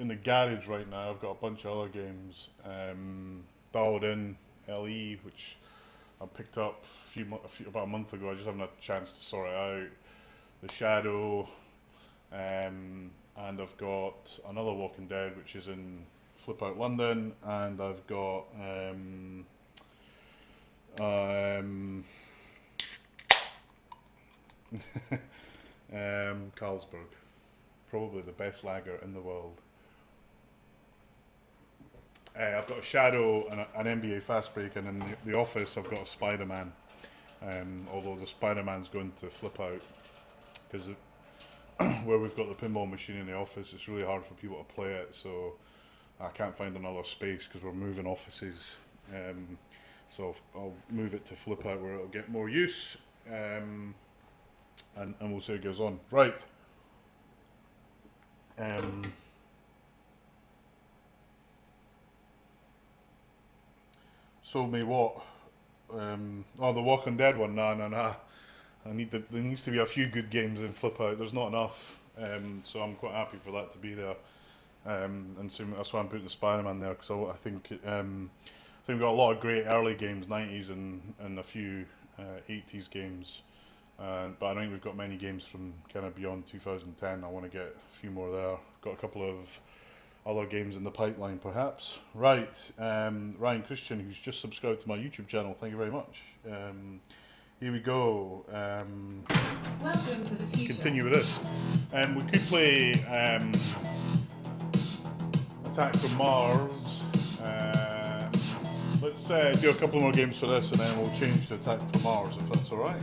the garage right now, I've got a bunch of other games. Dialed In LE, which I picked up about a month ago. I just haven't had a chance to sort it out. The Shadow. And I've got another Walking Dead, which is in Flip Out London, and I've got Carlsberg, probably the best lager in the world. I've got a Shadow and an NBA Fast Break, and in the office I've got a Spider-Man. Although the Spider-Man's going to Flip Out because where we've got the pinball machine in the office, it's really hard for people to play it, so I can't find another space because we're moving offices. So I'll move it to Flip Out where it'll get more use, and we'll see how it goes on. Right. Sold me what? The Walking Dead one. Nah. There needs to be a few good games in Flip Out. There's not enough, so I'm quite happy for that to be there. And so that's why I'm putting the Spider-Man there, because I think we've got a lot of great early games, 90s and a few 80s games. But I don't think we've got many games from kind of beyond 2010. I want to get a few more there. I've got a couple of other games in the pipeline, perhaps. Right, Ryan Christian, who's just subscribed to my YouTube channel, thank you very much. Here we go. Welcome to the future. Continue with this. We could play Attack from Mars. Let's do a couple more games for this, and then we'll change to Attack from Mars, if that's all right.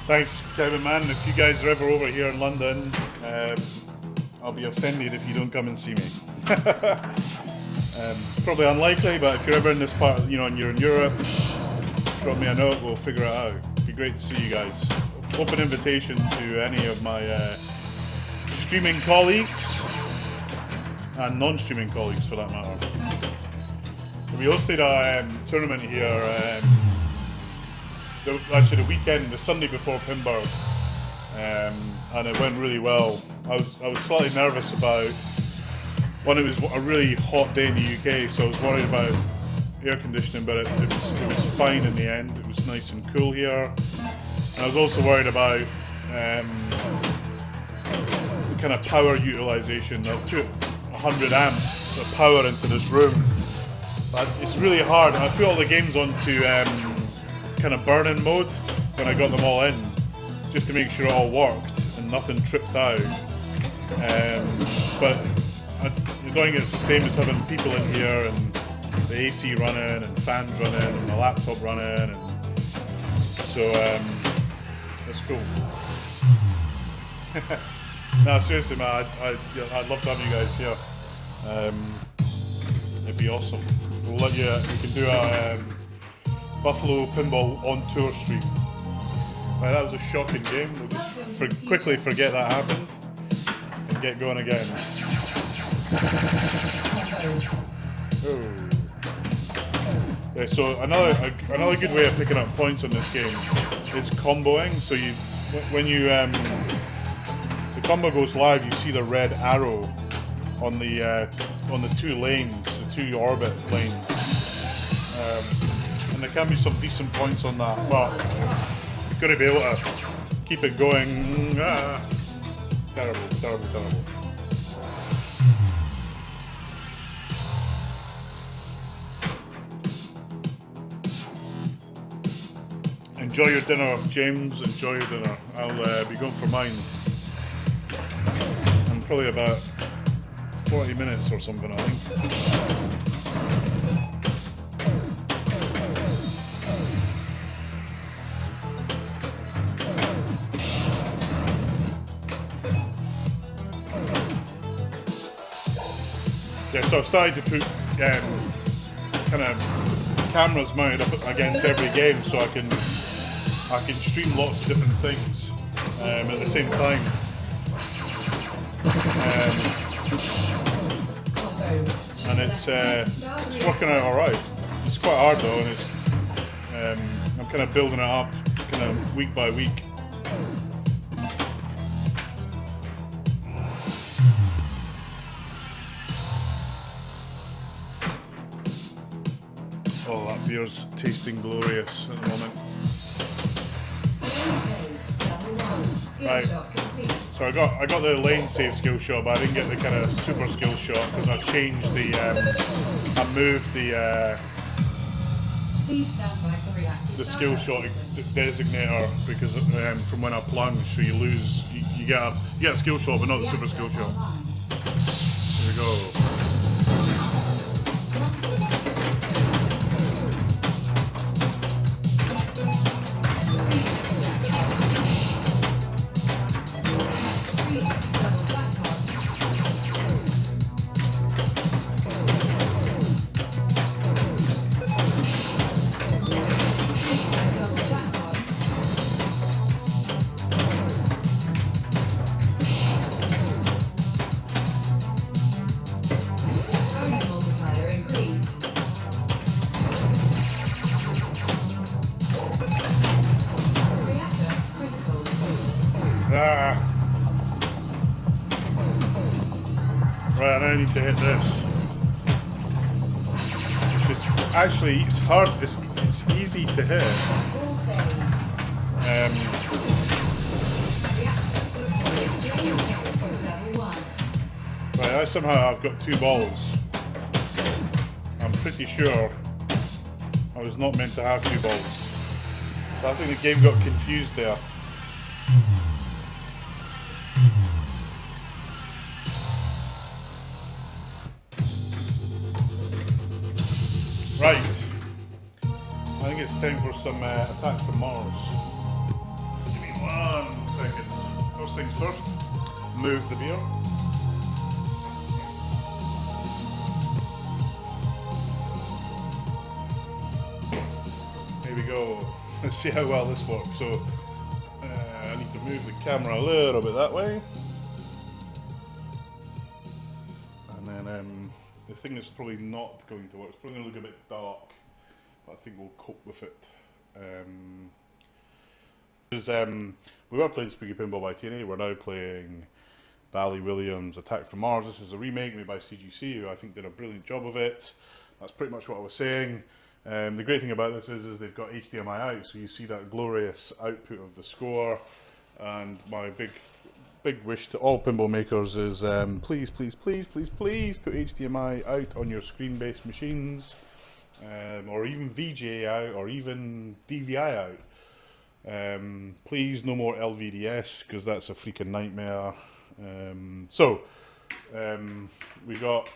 Thanks, Kevin, man. If you guys are ever over here in London, I'll be offended if you don't come and see me. Probably unlikely, but if you're ever in this part, and you're in Europe, drop me a note, we'll figure it out. It'd be great to see you guys. Open invitation to any of my streaming colleagues and non-streaming colleagues for that matter. We hosted a tournament here, actually the weekend, the Sunday before Pinball, and it went really well. I was slightly nervous about, one, it was a really hot day in the UK, so I was worried about air conditioning, but it was fine in the end. It was nice and cool here. And I was also worried about the kind of power utilization. I put 100 amps of power into this room, but it's really hard. I put all the games onto kind of burn-in mode when I got them all in, just to make sure it all worked and nothing tripped out. But you're doing it's the same as having people in here and the AC running and fans running and the laptop running, and so that's cool. No, seriously, man, I'd love to have you guys here. It'd be awesome. We'll let you. We can do a Buffalo Pinball on tour stream. Right, that was a shocking game. We'll just quickly forget that happened and get going again. Oh. Yeah, so another good way of picking up points on this game is comboing. So when the combo goes live, you see the red arrow on the 2 lanes, the 2 orbit lanes, and there can be some decent points on that. But you've got to be able to keep it going. Terrible. Enjoy your dinner, James. Enjoy your dinner. I'll be going for mine. I'm probably about 40 minutes or something, I think. Yeah, so I've started to put kind of cameras mounted up against every game, so I can stream lots of different things at the same time. And it's working out alright. It's quite hard though, and it's I'm kind of building it up kind of week by week. Oh, that beer's tasting glorious at the moment. Right, so I got the lane save skill shot, but I didn't get the kind of super skill shot because I changed I moved the skill shot designator because from when I plunge, so you lose, you get a skill shot, but not the super skill shot. Here we go. Right, I now need to hit this. Actually, it's hard. It's easy to hit. Right, somehow I've got 2 balls. I'm pretty sure I was not meant to have 2 balls. So I think the game got confused there. Right, I think it's time for some attack from Mars. Give me 1 second. First things first, move the beer. Here we go. Let's see how well this works. So I need to move the camera a little bit that way. And then the thing that's probably not going to work, it's probably going to look a bit dark, but I think we'll cope with it. We were playing Spooky Pinball by TNA, we're now playing Bally Williams' Attack from Mars. This is a remake made by CGC, who I think did a brilliant job of it. That's pretty much what I was saying. The great thing about this is they've got HDMI out, so you see that glorious output of the score. And my big wish to all pinball makers is please put HDMI out on your screen-based machines, or even VGA out, or even DVI out. Please no more LVDS, because that's a freaking nightmare. We got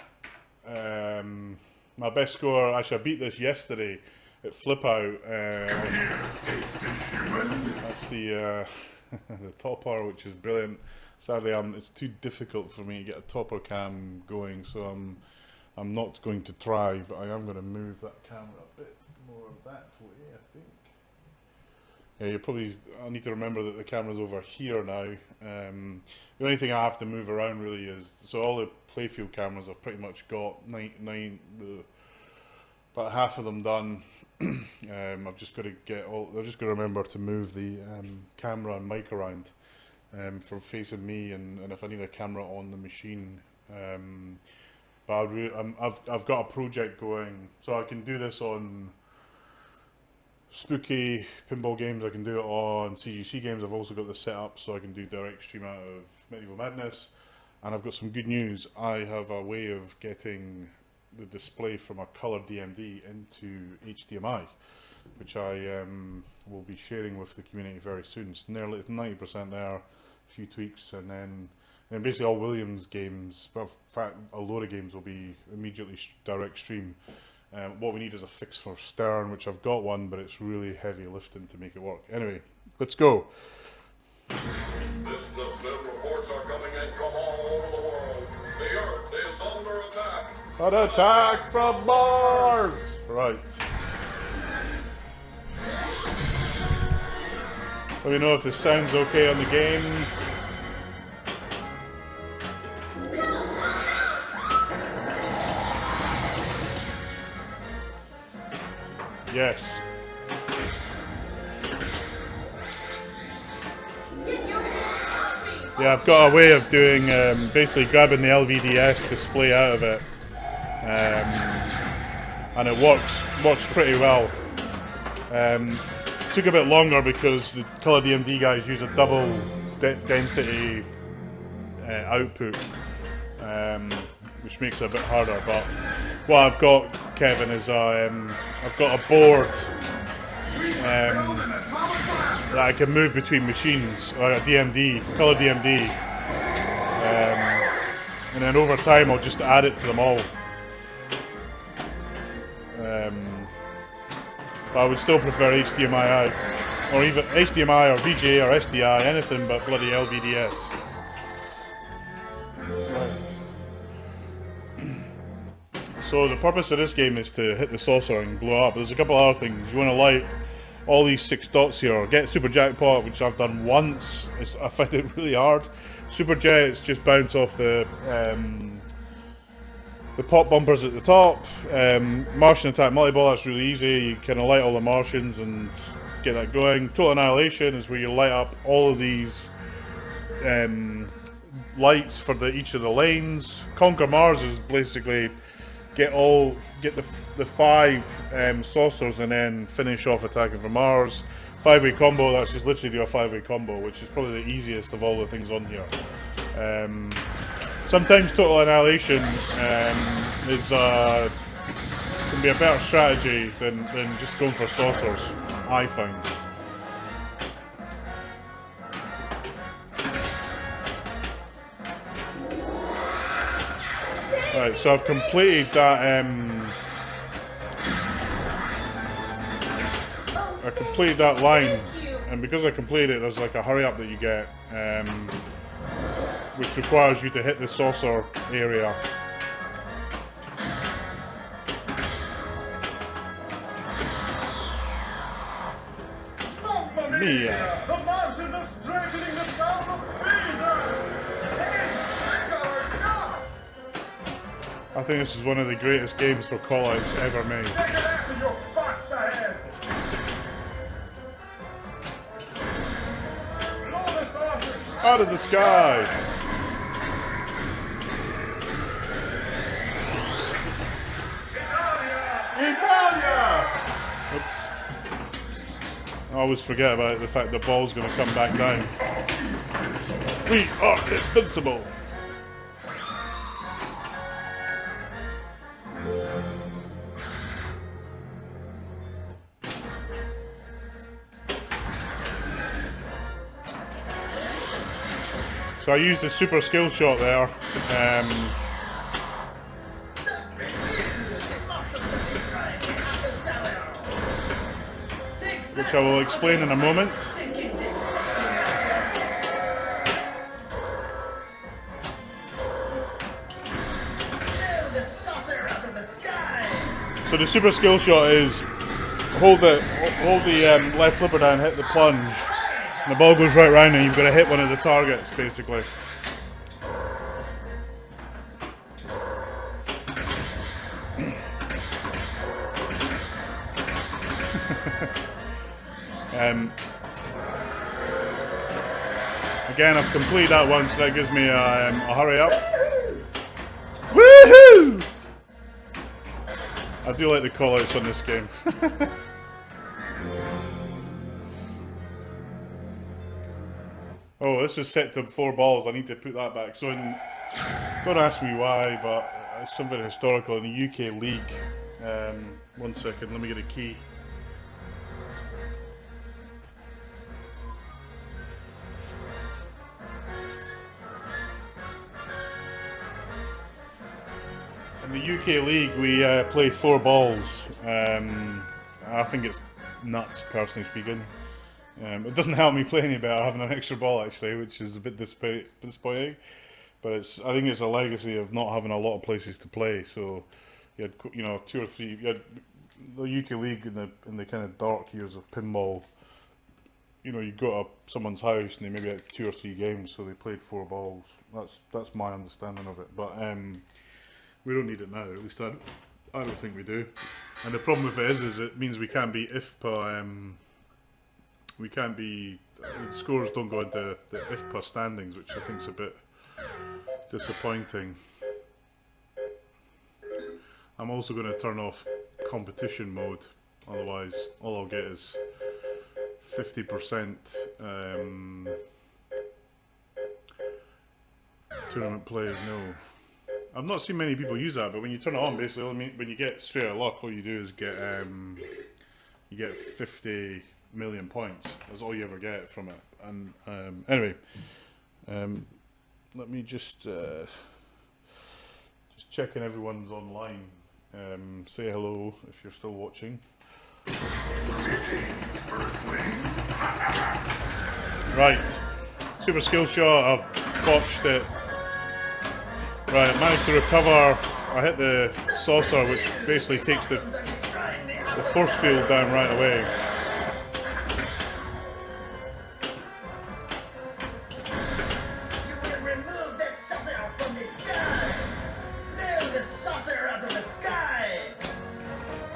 my best score. Actually, I beat this yesterday at Flip Out. That's the the topper, which is brilliant. Sadly, it's too difficult for me to get a topper cam going, so I'm not going to try. But I am going to move that camera a bit more that way, I think. Yeah, I need to remember that the camera's over here now. The only thing I have to move around really is, so all the playfield cameras I've pretty much got about half of them done. I've just got to remember to move the camera and mic around from facing me, and if I need a camera on the machine. But I've got a project going, so I can do this on Spooky Pinball games, I can do it on CGC games. I've also got the setup so I can do direct stream out of Medieval Madness. And I've got some good news. I have a way of getting the display from a colour DMD into HDMI, which I will be sharing with the community very soon. It's nearly 90% there, a few tweaks, and then basically all Williams games, but in fact a load of games will be immediately direct stream. What we need is a fix for Stern, which I've got one, but it's really heavy lifting to make it work. Anyway, let's go. Reports are coming in from all over the world. The Earth is under attack. An attack from Mars! Right. Let me know if this sounds okay on the game. Yes. Yeah, I've got a way of doing, basically grabbing the LVDS display out of it, and it works pretty well. Took a bit longer because the colour DMD guys use a double density output, which makes it a bit harder. But what I've got, Kevin, is I've got a board that I can move between machines, or a DMD, colour DMD, and then over time I'll just add it to them all. But I would still prefer HDMI out, or even HDMI or VGA or SDI, anything but bloody LVDS. So the purpose of this game is to hit the saucer and blow up. There's a couple other things. You want to light all these 6 dots here. Get Super Jackpot, which I've done once. I find it really hard. Super Jets just bounce off the pop bumpers at the top. Martian Attack Multi-Ball, that's really easy. You kind of light all the Martians and get that going. Total Annihilation is where you light up all of these lights for each of the lanes. Conquer Mars is basically get the 5 saucers and then finish off attacking from Mars. 5-way combo, that's just literally do a 5-way combo, which is probably the easiest of all the things on here. Sometimes Total Annihilation can be a better strategy than just going for saucers, I find. Right, so I've completed that. I completed that line, and because I completed it, there's like a hurry up that you get, which requires you to hit the saucer area. mia. The Martians are strengthening the sound of freedom! I think this is one of the greatest games for callouts ever made. Take it after your fast ahead! Blow the saucers! Out of the sky! Italia! Oops. I always forget about the fact the ball's going to come back down. We are invincible! So I used a super skill shot there, which I will explain in a moment. So the super skill shot is hold the left flipper down, hit the plunge, and the ball goes right round, and you've got to hit one of the targets, basically. Again, I've completed that once, so that gives me a hurry up. Woohoo! I do like the callouts on this game. Oh, this is set to 4 balls. I need to put that back. So, don't ask me why, but it's something historical in the UK League. 1 second, let me get a key. In the UK League, we play 4 balls. I think it's nuts, personally speaking. It doesn't help me play any better having an extra ball, actually, which is a bit disappointing. But I think it's a legacy of not having a lot of places to play. So you had, 2 or 3. You had the UK League in the kind of dark years of pinball. You go to someone's house and they maybe had 2 or 3 games, so they played 4 balls. That's my understanding of it. But we don't need it now. At least I don't think we do. And the problem with it is it means we can't be IFPA. We can't be. The scores don't go into the IFPA standings, which I think is a bit disappointing. I'm also going to turn off competition mode. Otherwise, all I'll get is 50% tournament play. No. I've not seen many people use that, but when you turn it on, basically, when you get straight out of luck, all you do is get 50 million points. That's all you ever get from it. And anyway, let me just checking everyone's online. Say hello if you're still watching. Right, super skill shot. I've botched it. Right, I managed to recover. I hit the saucer, which basically takes the force field down right away.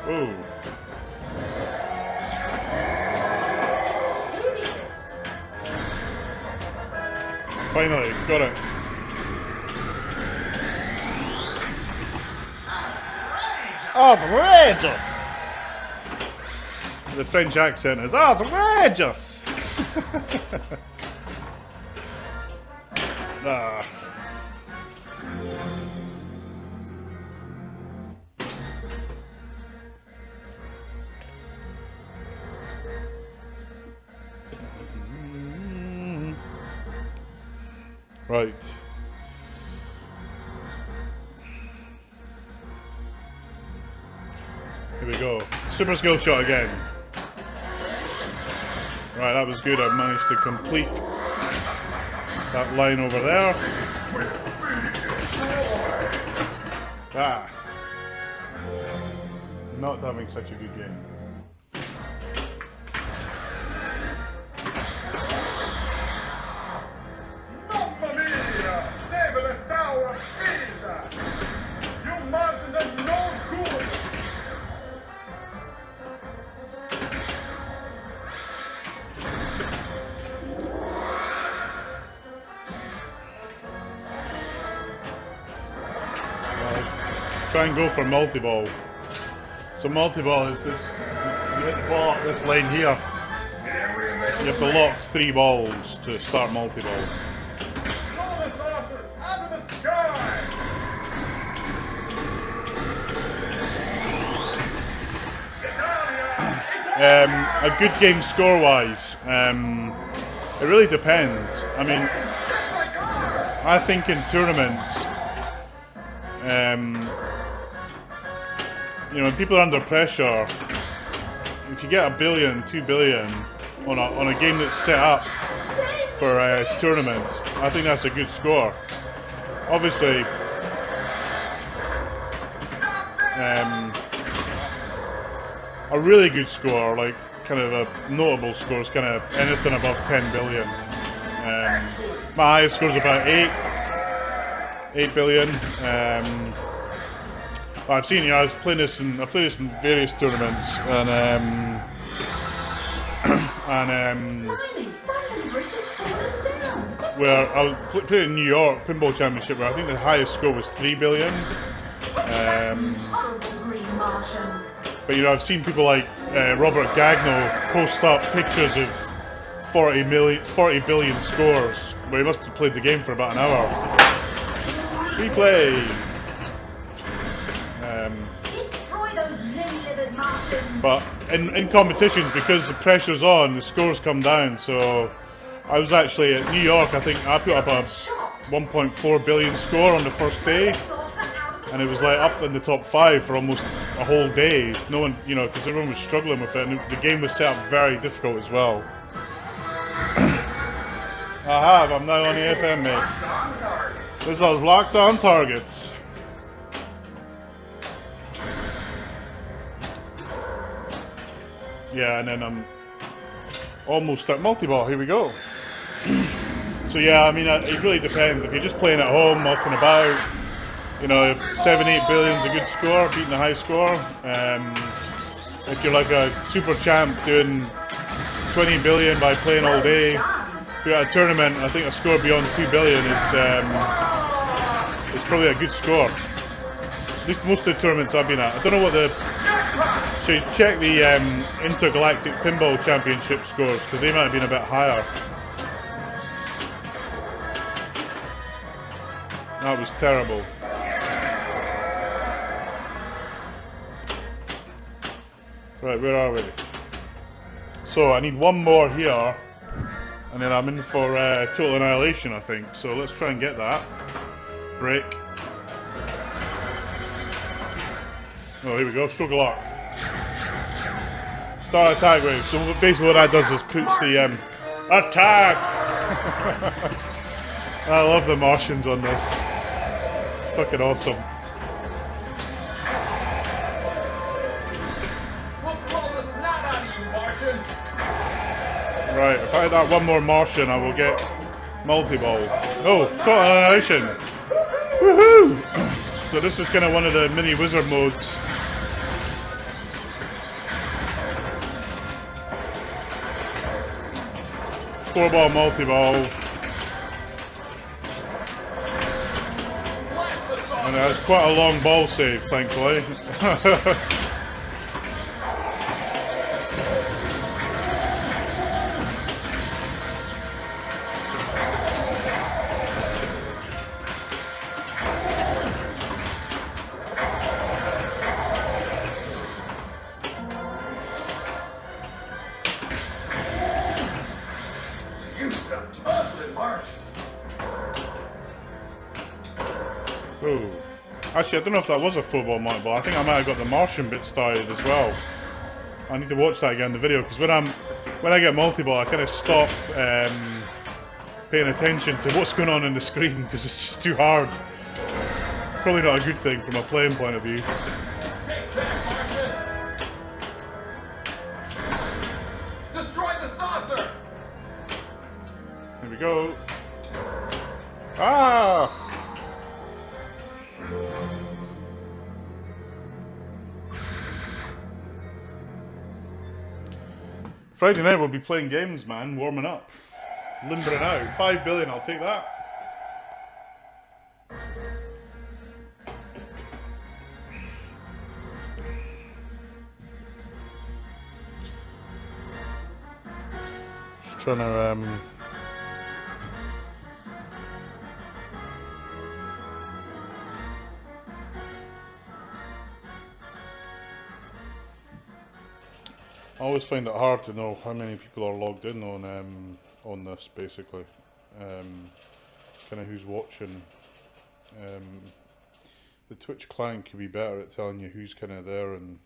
Ooh. Finally, got it. Outrageous! The French accent is outrageous! Ah. Right. Here we go. Super skill shot again. Right, that was good. I managed to complete that line over there. Ah. Not having such a good game. try and go for multi-ball. So multi-ball is this, you hit the ball up this lane here. You have to lock 3 balls to start multi-ball. A good game score-wise, it really depends. I mean, I think in tournaments, you know, when people are under pressure, if you get 1 billion, 2 billion on a game that's set up for tournaments, I think that's a good score. Obviously, a really good score, like kind of a notable score, is kind of anything above 10 billion. My highest score is about 8 billion. I've seen, you know, I played this in various tournaments, and where I was playing in New York Pinball Championship, where I think the highest score was 3 billion. But you know, I've seen people like Robert Gagno post up pictures of 40 billion scores, where he must have played the game for about an hour. Replay. But in competitions, because the pressure's on, the scores come down. So I was actually at New York. I think I put up a 1.4 billion score on the first day, and it was like up in the top 5 for almost a whole day. No one, you know, because everyone was struggling with it, and the game was set up very difficult as well. I'm now on the AFM, mate. This is those locked on targets. Yeah, and then I'm almost at multi-ball. Here we go. So yeah, I mean, it really depends. If you're just playing at home, walking about, you know, 7-8 billion's a good score, beating the high score. If you're like a super champ doing 20 billion by playing all day, if you're at a tournament, I think a score beyond 2 billion is probably a good score. At least most of the tournaments I've been at. I don't know what the... So you check the Intergalactic Pinball Championship scores, because they might have been a bit higher. That was terrible. Right, where are we? So I need one more here, and then I'm in for total annihilation, I think. So let's try and get that. Break. Oh, here we go. Stroke of luck. Start attack wave. So basically what that does is puts the attack. I love the Martians on this. It's fucking awesome. Right, if I hit that one more Martian, I will get multi-ball. Oh, total annihilation. Woohoo! So this is kind of one of the mini wizard modes. Four-ball multi-ball. And it has quite a long ball save, thankfully. Ooh. Actually, I don't know if that was a football multi-ball. I think I might have got the Martian bit started as well. I need to watch that again in the video, because when I get multi-ball, I kind of stop paying attention to what's going on the screen, because it's just too hard. Probably not a good thing from a playing point of view. Destroy the saucer! Here we go. Ah! Friday night we'll be playing games, man, warming up. Limbering out. 5 billion, I'll take that. just trying to I always find it hard to know how many people are logged in on this, basically. Kind of who's watching. The Twitch client could be better at telling you who's kind of there and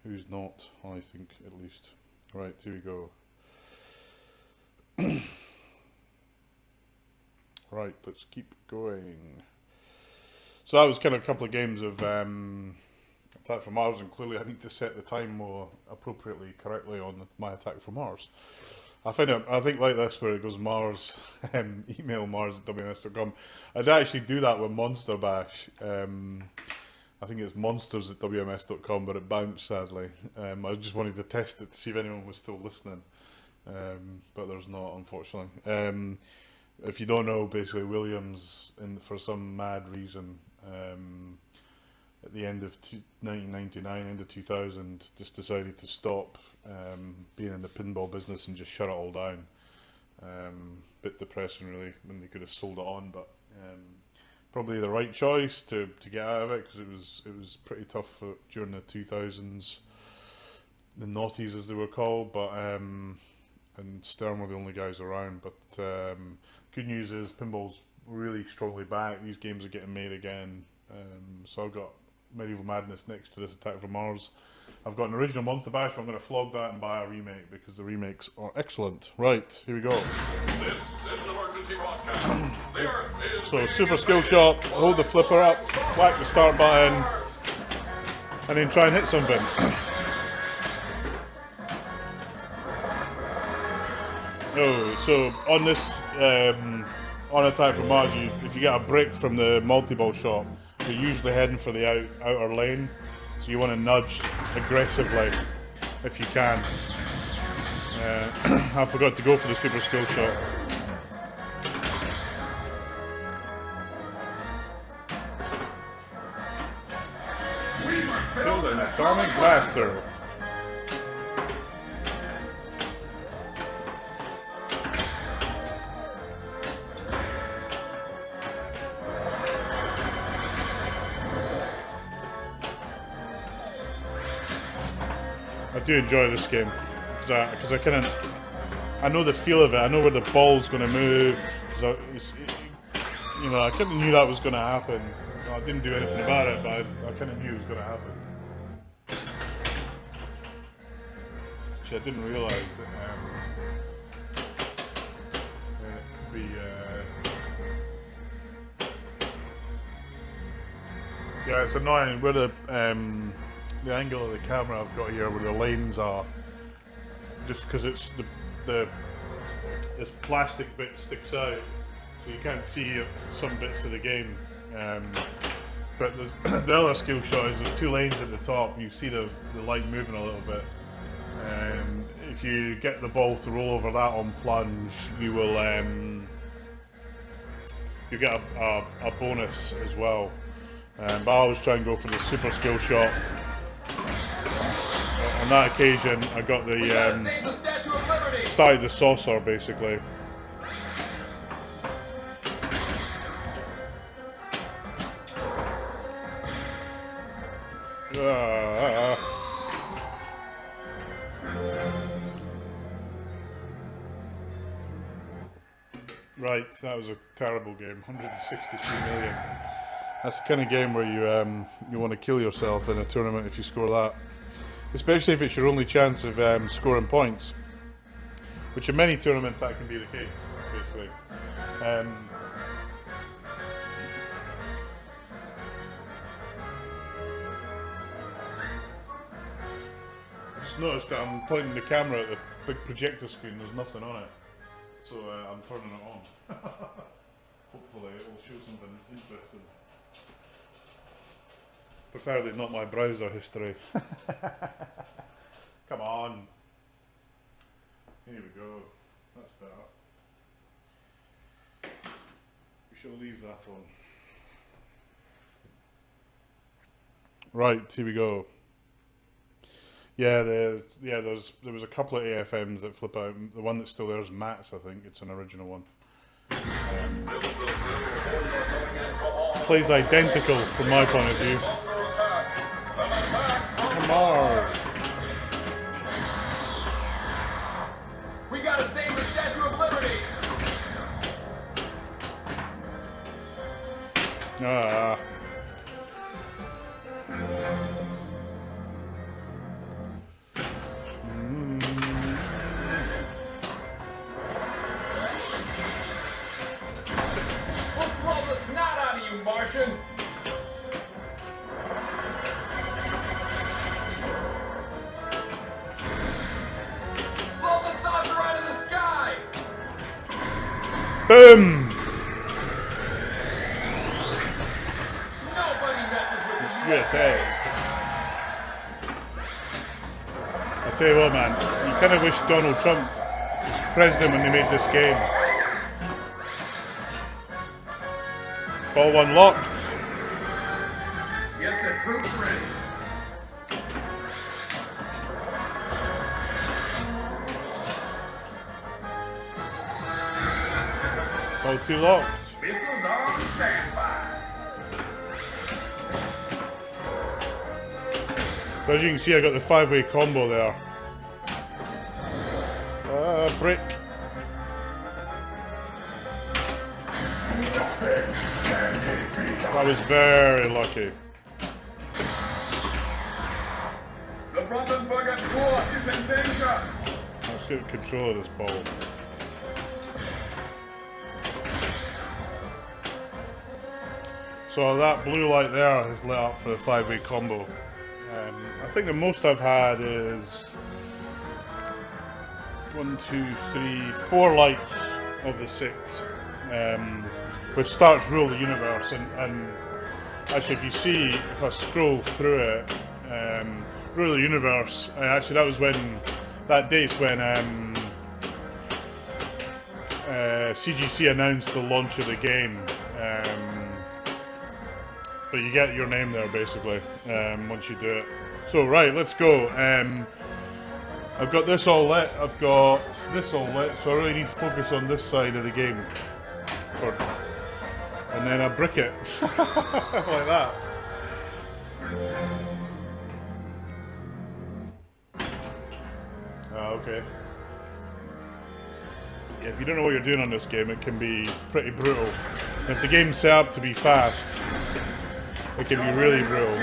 who's not, I think, at least. Right, here we go. Right, let's keep going. So that was kind of a couple of games of Attack from Mars, and clearly I need to set the time more appropriately, correctly on my Attack from Mars. I think like this, where it goes Mars, email mars@wms.com. I did actually do that with Monster Bash. I think it's monsters@wms.com, but it bounced, sadly. I just wanted to test it to see if anyone was still listening, but there's not, unfortunately. If you don't know, basically Williams, for some mad reason, at the end of 1999, end of 2000, just decided to stop being in the pinball business and just shut it all down. Bit depressing, really, when they could have sold it on, but probably the right choice to get out of it, because it was pretty tough during the 2000s, the noughties as they were called, but and Stern were the only guys around. But good news is pinball's really strongly back. These games are getting made again. So I've got Medieval Madness next to this Attack from Mars. I've got an original Monster Bash, but I'm going to flog that and buy a remake because the remakes are excellent. Right, here we go. This is emergency broadcast. The Earth is So super skill shot, hold the flipper up, whack the start button, and then try and hit something. Oh, so on this on Attack from Mars, if you get a brick from the multi-ball shop, you're usually heading for the outer lane, so you want to nudge aggressively if you can. I forgot to go for the super skill shot. Build an atomic blaster. I do enjoy this game because I know the feel of it. I know where the ball's going to move. I kind of knew that was going to happen. I didn't do anything about it, but I kind of knew it was going to happen. Actually, I didn't realise that it could be. Yeah, it's annoying where the angle of the camera I've got here, where the lanes are, just because it's this plastic bit sticks out, so you can't see some bits of the game. But the other skill shot is there's two lanes at the top. You see the light moving a little bit. If you get the ball to roll over that on plunge, you will you get a bonus as well. But I always try and go for the super skill shot. On that occasion, I got started the saucer, basically. Right, that was a terrible game. 162 million. That's the kind of game where you want to kill yourself in a tournament if you score that. Especially if it's your only chance of scoring points. Which in many tournaments that can be the case, basically. I just noticed that I'm pointing the camera at the big projector screen, there's nothing on it. So I'm turning it on. Hopefully it will show something interesting. Preferably not my browser history. Come on. Here we go. That's better. We shall leave that on. Right, here we go. Yeah, there was a couple of AFMs that flip out. The one that's still there is Matt's, I think. It's an original one. Plays identical from my point of view. Come on. We gotta save the Statue of Liberty. Ah. We'll blow the snot out of you, Martian. Blow the saucer out of the sky. Boom! Nobody messes with the USA. I tell you what, man, you kind of wish Donald Trump was president when they made this game. Ball one locked. Get the troops ready. Ball two locked. Missiles on standby. So as you can see, I got the 5-way combo there. Brick. That was very lucky. The Brandenburger Tor is in danger. Let's get control of this ball. So that blue light there is lit up for the 5-way combo. I think the most I've had is 1, 2, 3, 4 lights of the 6, which starts Rule the Universe. And actually, if you see, if I scroll through it, Rule the Universe. Actually, that was that date's when CGC announced the launch of the game. But you get your name there basically once you do it. So right, let's go. I've got this all lit. I've got this all lit. So I really need to focus on this side of the game. And then I brick it like that. Okay. Yeah, if you don't know what you're doing on this game, it can be pretty brutal. And if the game's set up to be fast, it can be really brutal.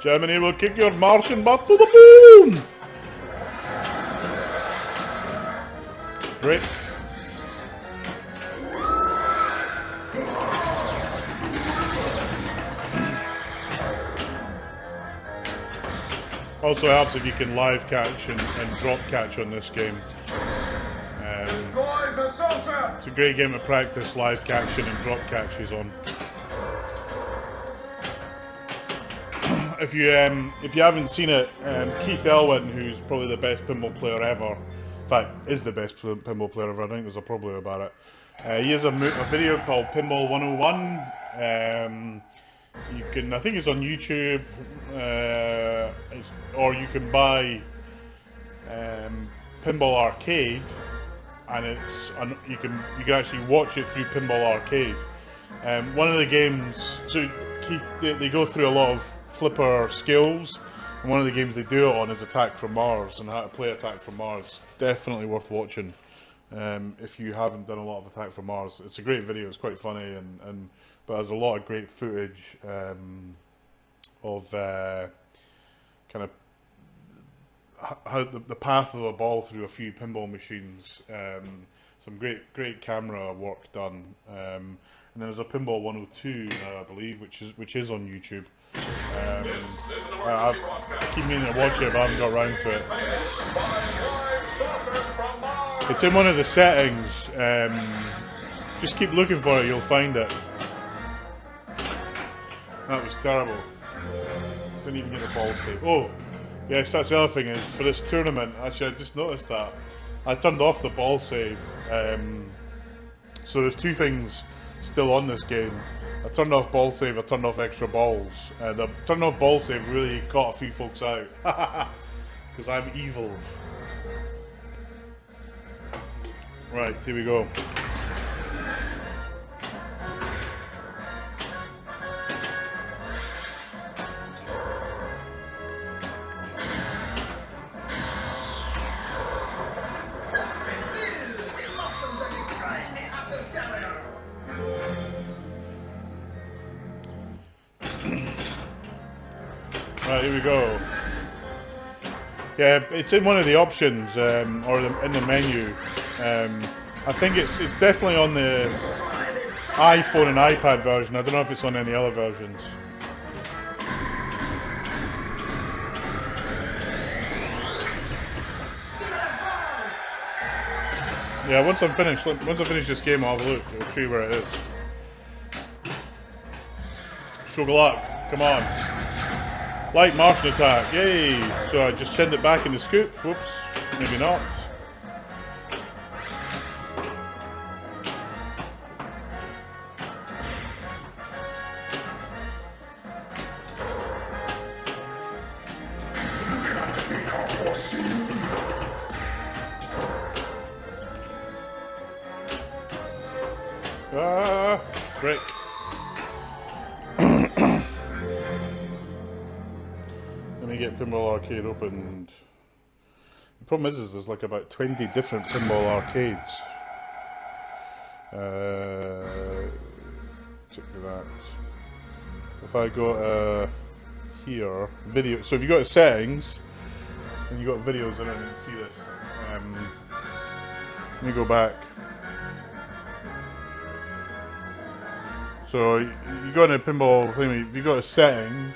Germany will kick your Martian butt to the moon! Brick. Also helps if you can live catch and drop catch on this game. It's a great game to practice live catching and drop catches on. If you haven't seen it, Keith Elwin, who's probably the best pinball player ever, in fact, is the best pinball player ever. I think there's a probably about it. He has a video called Pinball 101. I think it's on YouTube, or you can buy Pinball Arcade, and you can actually watch it through Pinball Arcade. One of the games, so they go through a lot of flipper skills, and one of the games they do it on is Attack from Mars, and how to play Attack from Mars. Definitely worth watching if you haven't done a lot of Attack from Mars. It's a great video. It's quite funny, but there's a lot of great footage of kind of how the path of the ball through a few pinball machines. Some great camera work done. And then there's a Pinball 102, I believe, which is on YouTube. I keep meaning to watch it, but I haven't got around to it. It's in one of the settings. Just keep looking for it, you'll find it. That was terrible. Didn't even get the ball save. Oh, yes, that's the other thing is, for this tournament, actually I just noticed that. I turned off the ball save. So there's two things still on this game. I turned off ball save, I turned off extra balls. The turn off ball save really caught a few folks out. Because I'm evil. Right, here we go. Right, here we go. Yeah, it's in one of the options, or in the menu. I think it's definitely on the iPhone and iPad version. I don't know if it's on any other versions. Yeah, once I finish this game, I'll have a look. I'll show you where it is. Show good luck. Come on. Light Martian attack, yay! So I just send it back in the scoop. Whoops, maybe not. Ah, frick. Let me get Pinball Arcade opened. The problem is there's like about 20 different pinball arcades. Check that. If I go here, video. So if you go to settings and you got videos in it, and see this. Let me go back. So you go into pinball thing. If you go to settings.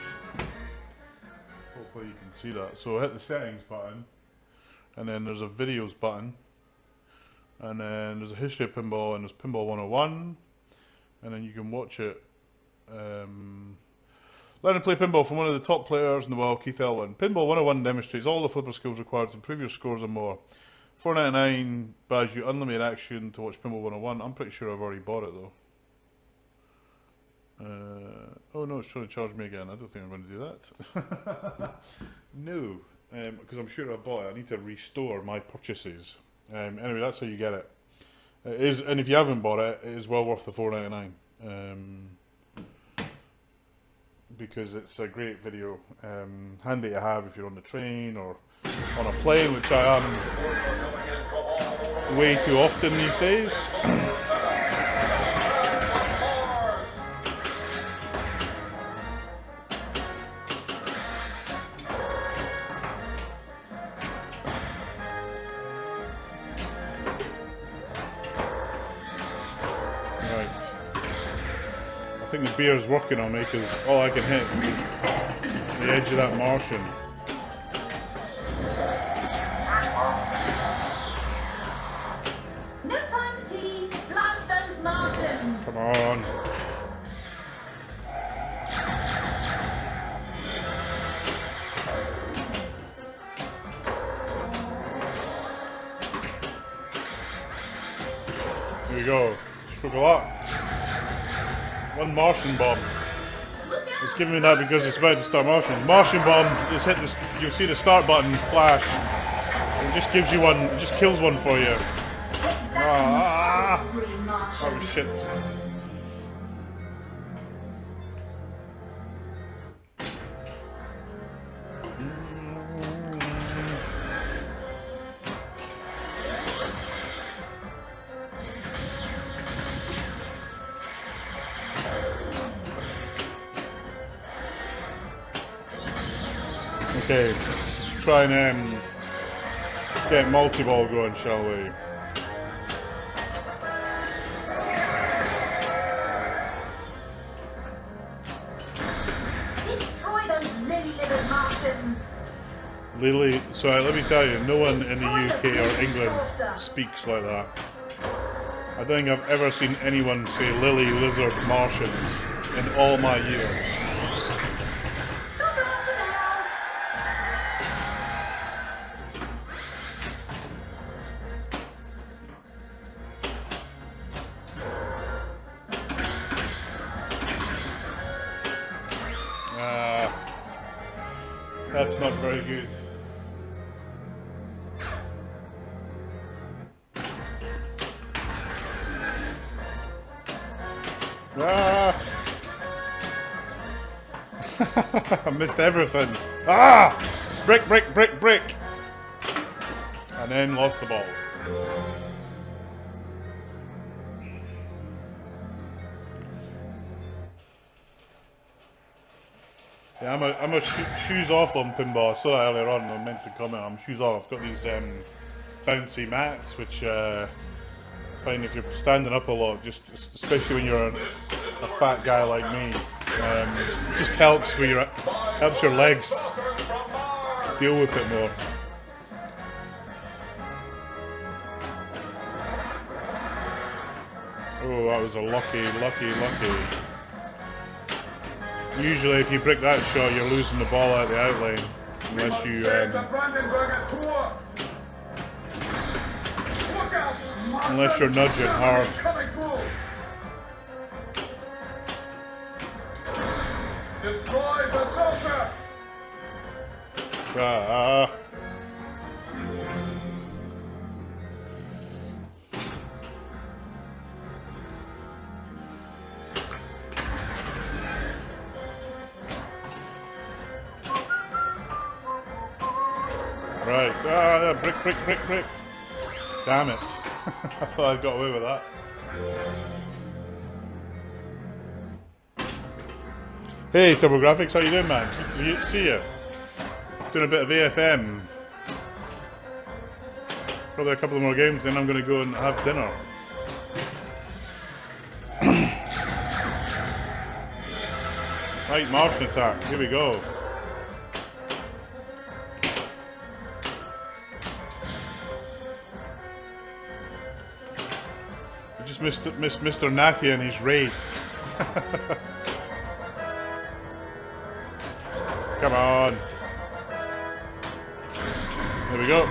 Hopefully you can see that. So hit the settings button, and then there's a videos button, and then there's a history of pinball, and there's Pinball 101, and then you can watch it. Learn to play pinball from one of the top players in the world, Keith Elwin. Pinball 101 demonstrates all the flipper skills required to improve your scores and more. $4.99 buys you unlimited action to watch Pinball 101. I'm pretty sure I've already bought it though. Oh no, it's trying to charge me again. I don't think I'm going to do that. No, because I'm sure I bought it. I need to restore my purchases. Anyway, that's how you get it. It is, and if you haven't bought it, it is well worth the $4.99. Because it's a great video. Handy to have if you're on the train or on a plane, which I am way too often these days. I think the beer's working on me because all I can hit is the edge of that Martian. No time to tease. Blast those Martians. Come on. Here we go. Struggle up. One Martian bomb. It's giving me that because it's about to start Martian. Martian bomb, just hit this, you'll see the start button flash. It just gives you one, it just kills one for you. Ah, that was shit. Okay, let's try and get multi-ball going, shall we? Destroy those lily-livered Martians. Lily, sorry, let me tell you, no one in the UK or England speaks like that. I don't think I've ever seen anyone say lily lizard Martians in all my years. That's not very good. Ah! I missed everything. Ah! Brick, brick, brick, brick! And then lost the ball. Yeah, I'm a shoes off on pinball. I saw that earlier on. I meant to comment. I'm shoes off. I've got these bouncy mats, which I find if you're standing up a lot, just especially when you're a fat guy like me, just helps helps your legs deal with it more. Oh, that was a lucky. Usually if you brick that shot, you're losing the ball out the outline, unless you unless you're nudging hard. Destroy the soldier! Right, brick. Damn it. I thought I got away with that. Hey, TurboGrafx, how you doing, man? Good to see you. Doing a bit of AFM. Probably a couple of more games, then I'm going to go and have dinner. Right, Martian attack. Here we go. I just missed Mr. Natty and his raid. Come on. There we go.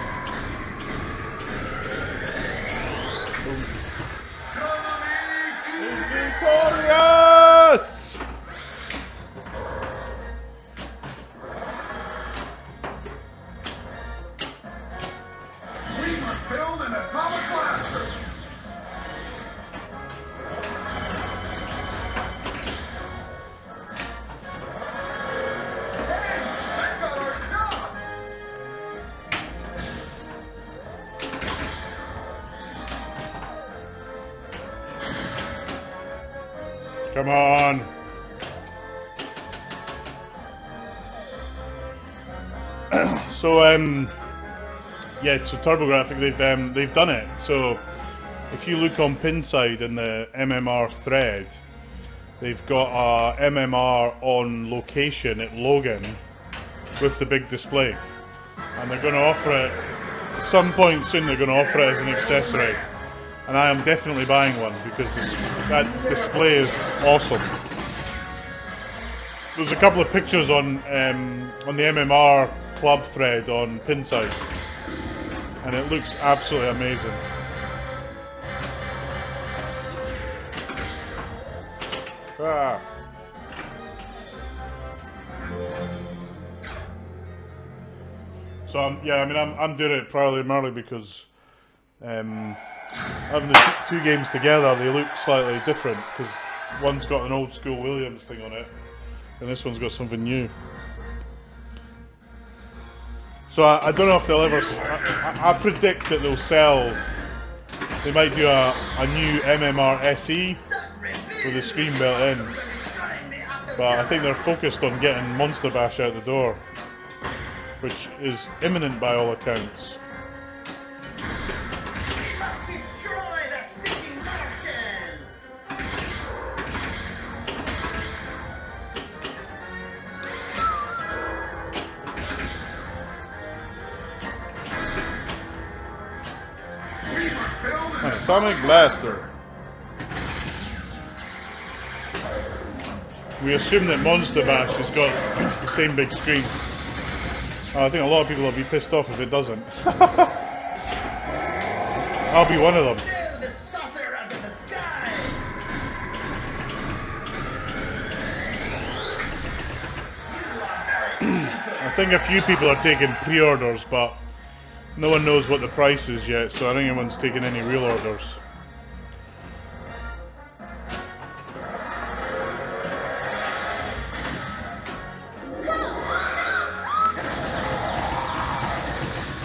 He's victorious! We must build an atomic blaster! Come on. So yeah, so TurboGrafx, they've done it. So if you look on Pinside in the MMR thread, they've got a MMR on location at Logan with the big display, and they're going to offer it at some point soon. They're going to offer it as an accessory. And I am definitely buying one because that display is awesome. There's a couple of pictures on the MMR club thread on Pinside, and it looks absolutely amazing. Ah. So I'm doing it primarily because having the two games together, they look slightly different because one's got an old school Williams thing on it, and this one's got something new. So I don't know if they'll ever. I predict that they'll sell. They might do a new MMR SE with a screen built in, but I think they're focused on getting Monster Bash out the door, which is imminent by all accounts. Atomic Blaster. We assume that Monster Bash has got the same big screen. I think a lot of people will be pissed off if it doesn't. I'll be one of them. I think a few people are taking pre-orders, but no one knows what the price is yet, so I don't think anyone's taking any real orders.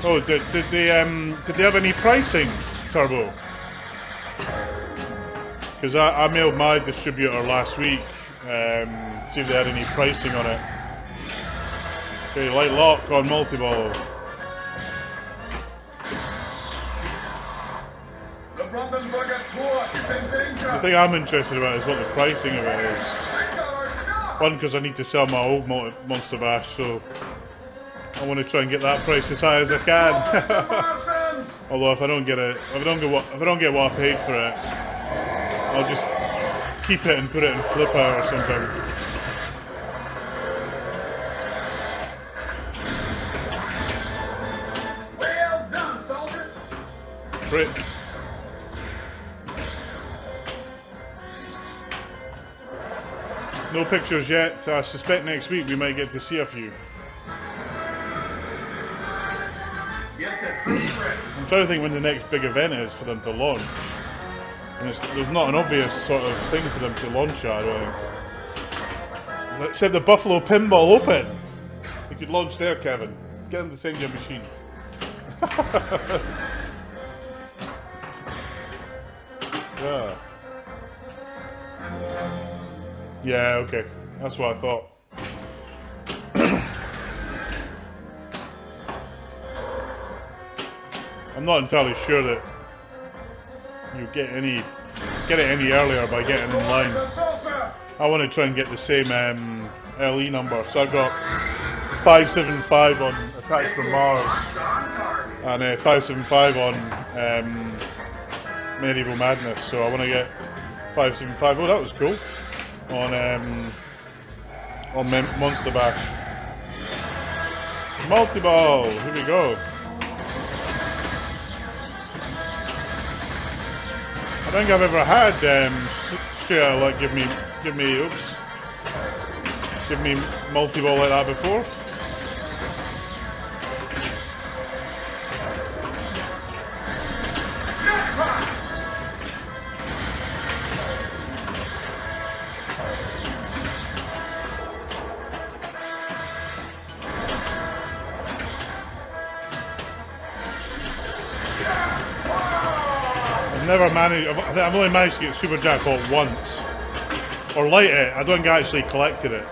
Oh, did they have any pricing, Turbo? Because I mailed my distributor last week, see if they had any pricing on it. Okay, light lock on multi-ball. The thing I'm interested about is what the pricing of it is. One, because I need to sell my old Monster Bash, so I want to try and get that price as high as I can. Although if I don't get what I paid for it, I'll just keep it and put it in Flipper or something. Well done, soldier. Great. No pictures yet. I suspect next week we might get to see a few. I'm trying to think when the next big event is for them to launch. And there's not an obvious sort of thing for them to launch at, I don't think. Except the Buffalo Pinball Open. You could launch there, Kevin. Get them to send you a machine. Yeah. Yeah, okay. That's what I thought. I'm not entirely sure that you get it any earlier by getting in line. I want to try and get the same LE number. So I've got 575 on Attack from Mars and 575 on Medieval Madness. So I want to get 575. Oh, that was cool. On Monster Bash. Multi-ball. Here we go. I don't think I've ever had Shea like give me multi-ball like that before. I've only managed to get Super Jackpot once. Or light it. I don't think I actually collected it.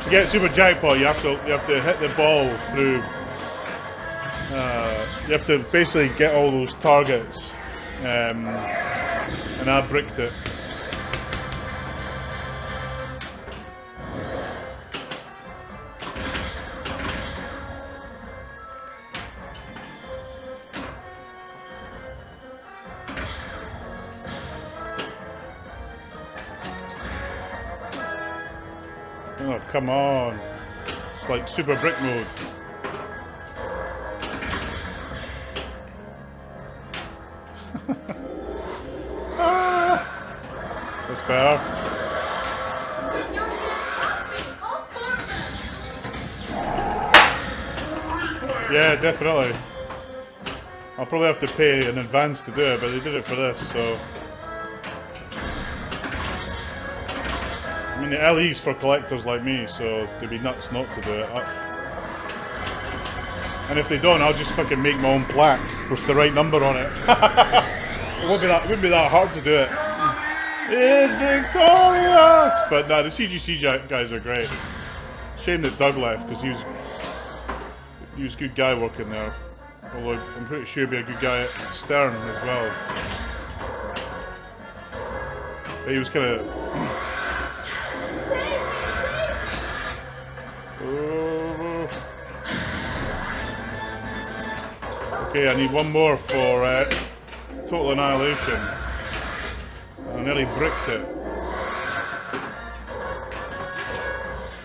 To get Super Jackpot you have to hit the ball through you have to basically get all those targets. And I bricked it. Oh, come on. It's like super brick mode. That's better. Yeah, definitely. I'll probably have to pay in advance to do it, but they did it for this, so... I mean, the LE's for collectors like me, so they'd be nuts not to do it. And if they don't, I'll just fucking make my own plaque with the right number on it. It wouldn't be that hard to do it. It's victorious! But nah, the CGC guys are great. Shame that Doug left, because he was a good guy working there. Although I'm pretty sure he'd be a good guy at Stern as well. But he was kind of... Okay, I need one more for Total Annihilation. I nearly bricked it.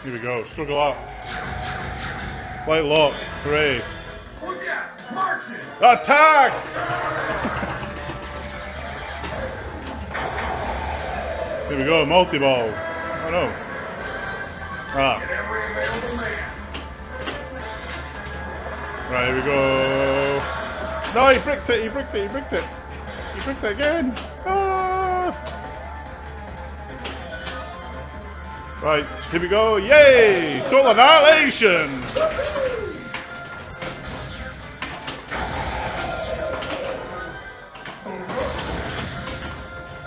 Here we go, struggle up. Light lock, hooray. Attack! Here we go, multi-ball. Oh no. Ah. Get every available man. Right, here we go. No, he bricked it, he bricked it, he bricked it. He bricked it again. Ah. Right, here we go. Yay! Total annihilation!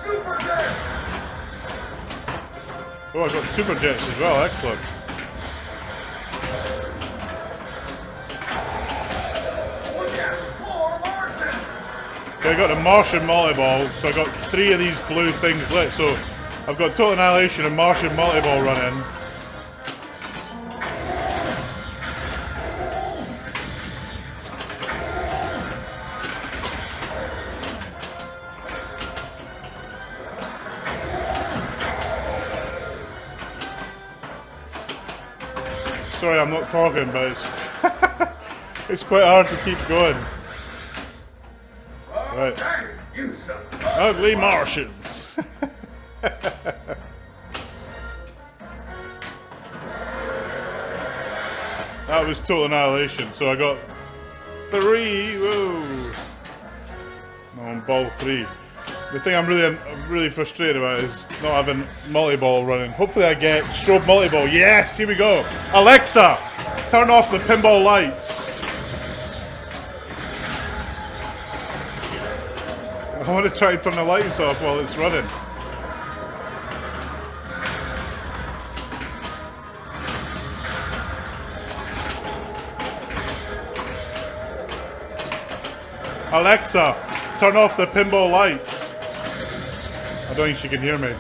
Super Jet. Oh, I got super jets as well. Excellent. Look at more Martian. Okay, I got the Martian multi-ball, so I got 3 of these blue things lit. So I've got Total Annihilation and Martian multi-ball running. Sorry, I'm not talking, but it's it's quite hard to keep going. Right. Dang it, you son of a- Ugly Martians. That was Total Annihilation, so I got 3. Whoa. I'm on ball 3. The thing I'm really frustrated about is not having multi-ball running. Hopefully I get strobe multi-ball. Yes, here we go. Alexa, turn off the pinball lights. I want to try to turn the lights off while it's running. Alexa, turn off the pinball lights. I don't think she can hear me.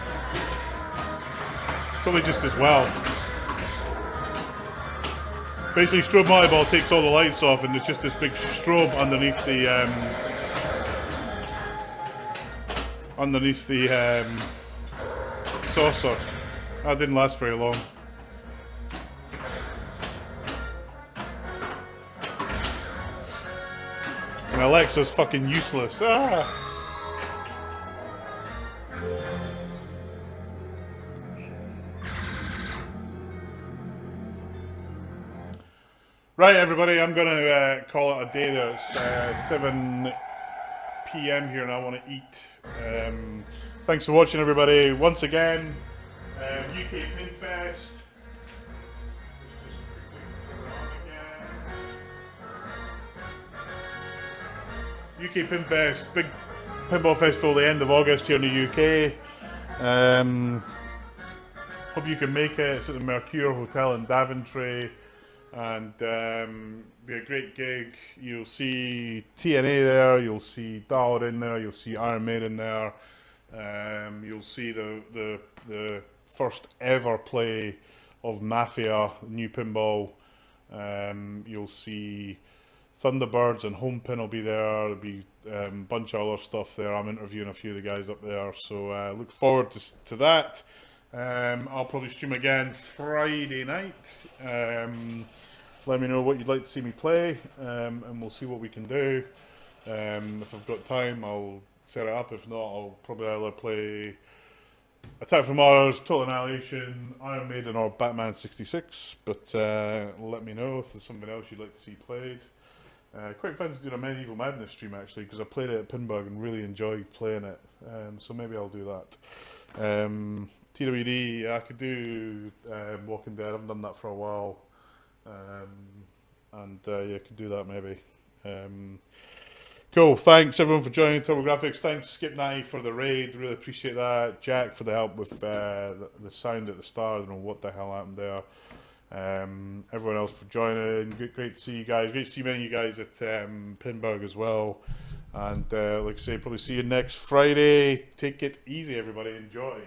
Probably just as well. Basically, strobe multi-ball takes all the lights off, and there's just this big strobe underneath the saucer. That didn't last very long. And Alexa's fucking useless. Ah! Right, everybody, I'm going to call it a day there. It's 7 p.m. here and I want to eat. Thanks for watching, everybody. Once again, UK Pinfest. UK Pinfest, big pinball festival, the end of August here in the UK. Hope you can make it. It's at the Mercure Hotel in Daventry. And be a great gig. You'll see TNA there, you'll see Dialed in there, you'll see Iron Maiden there, you'll see the first ever play of Mafia, new pinball. You'll see Thunderbirds and Home Pin will be there. There'll be a bunch of other stuff there. I'm interviewing a few of the guys up there, so look forward to that. I'll probably stream again Friday night. Let me know what you'd like to see me play, and we'll see what we can do. If I've got time, I'll set it up. If not, I'll probably either play Attack from Mars, Total Annihilation, Iron Maiden, or Batman 66. But let me know if there's something else you'd like to see played. Quite fancy doing a Medieval Madness stream actually, because I played it at Pinbug and really enjoyed playing it. So maybe I'll do that. TWD, I could do Walking Dead. I haven't done that for a while. Yeah, I could do that maybe. Cool, thanks everyone for joining TurboGrafx. Thanks Skip Nye for the raid, really appreciate that. Jack for the help with the sound at the start. I don't know what the hell happened there. Everyone else for joining. Great to see you guys. Great to see many of you guys at Pinbug as well. And like I say, probably see you next Friday. Take it easy, everybody. Enjoy.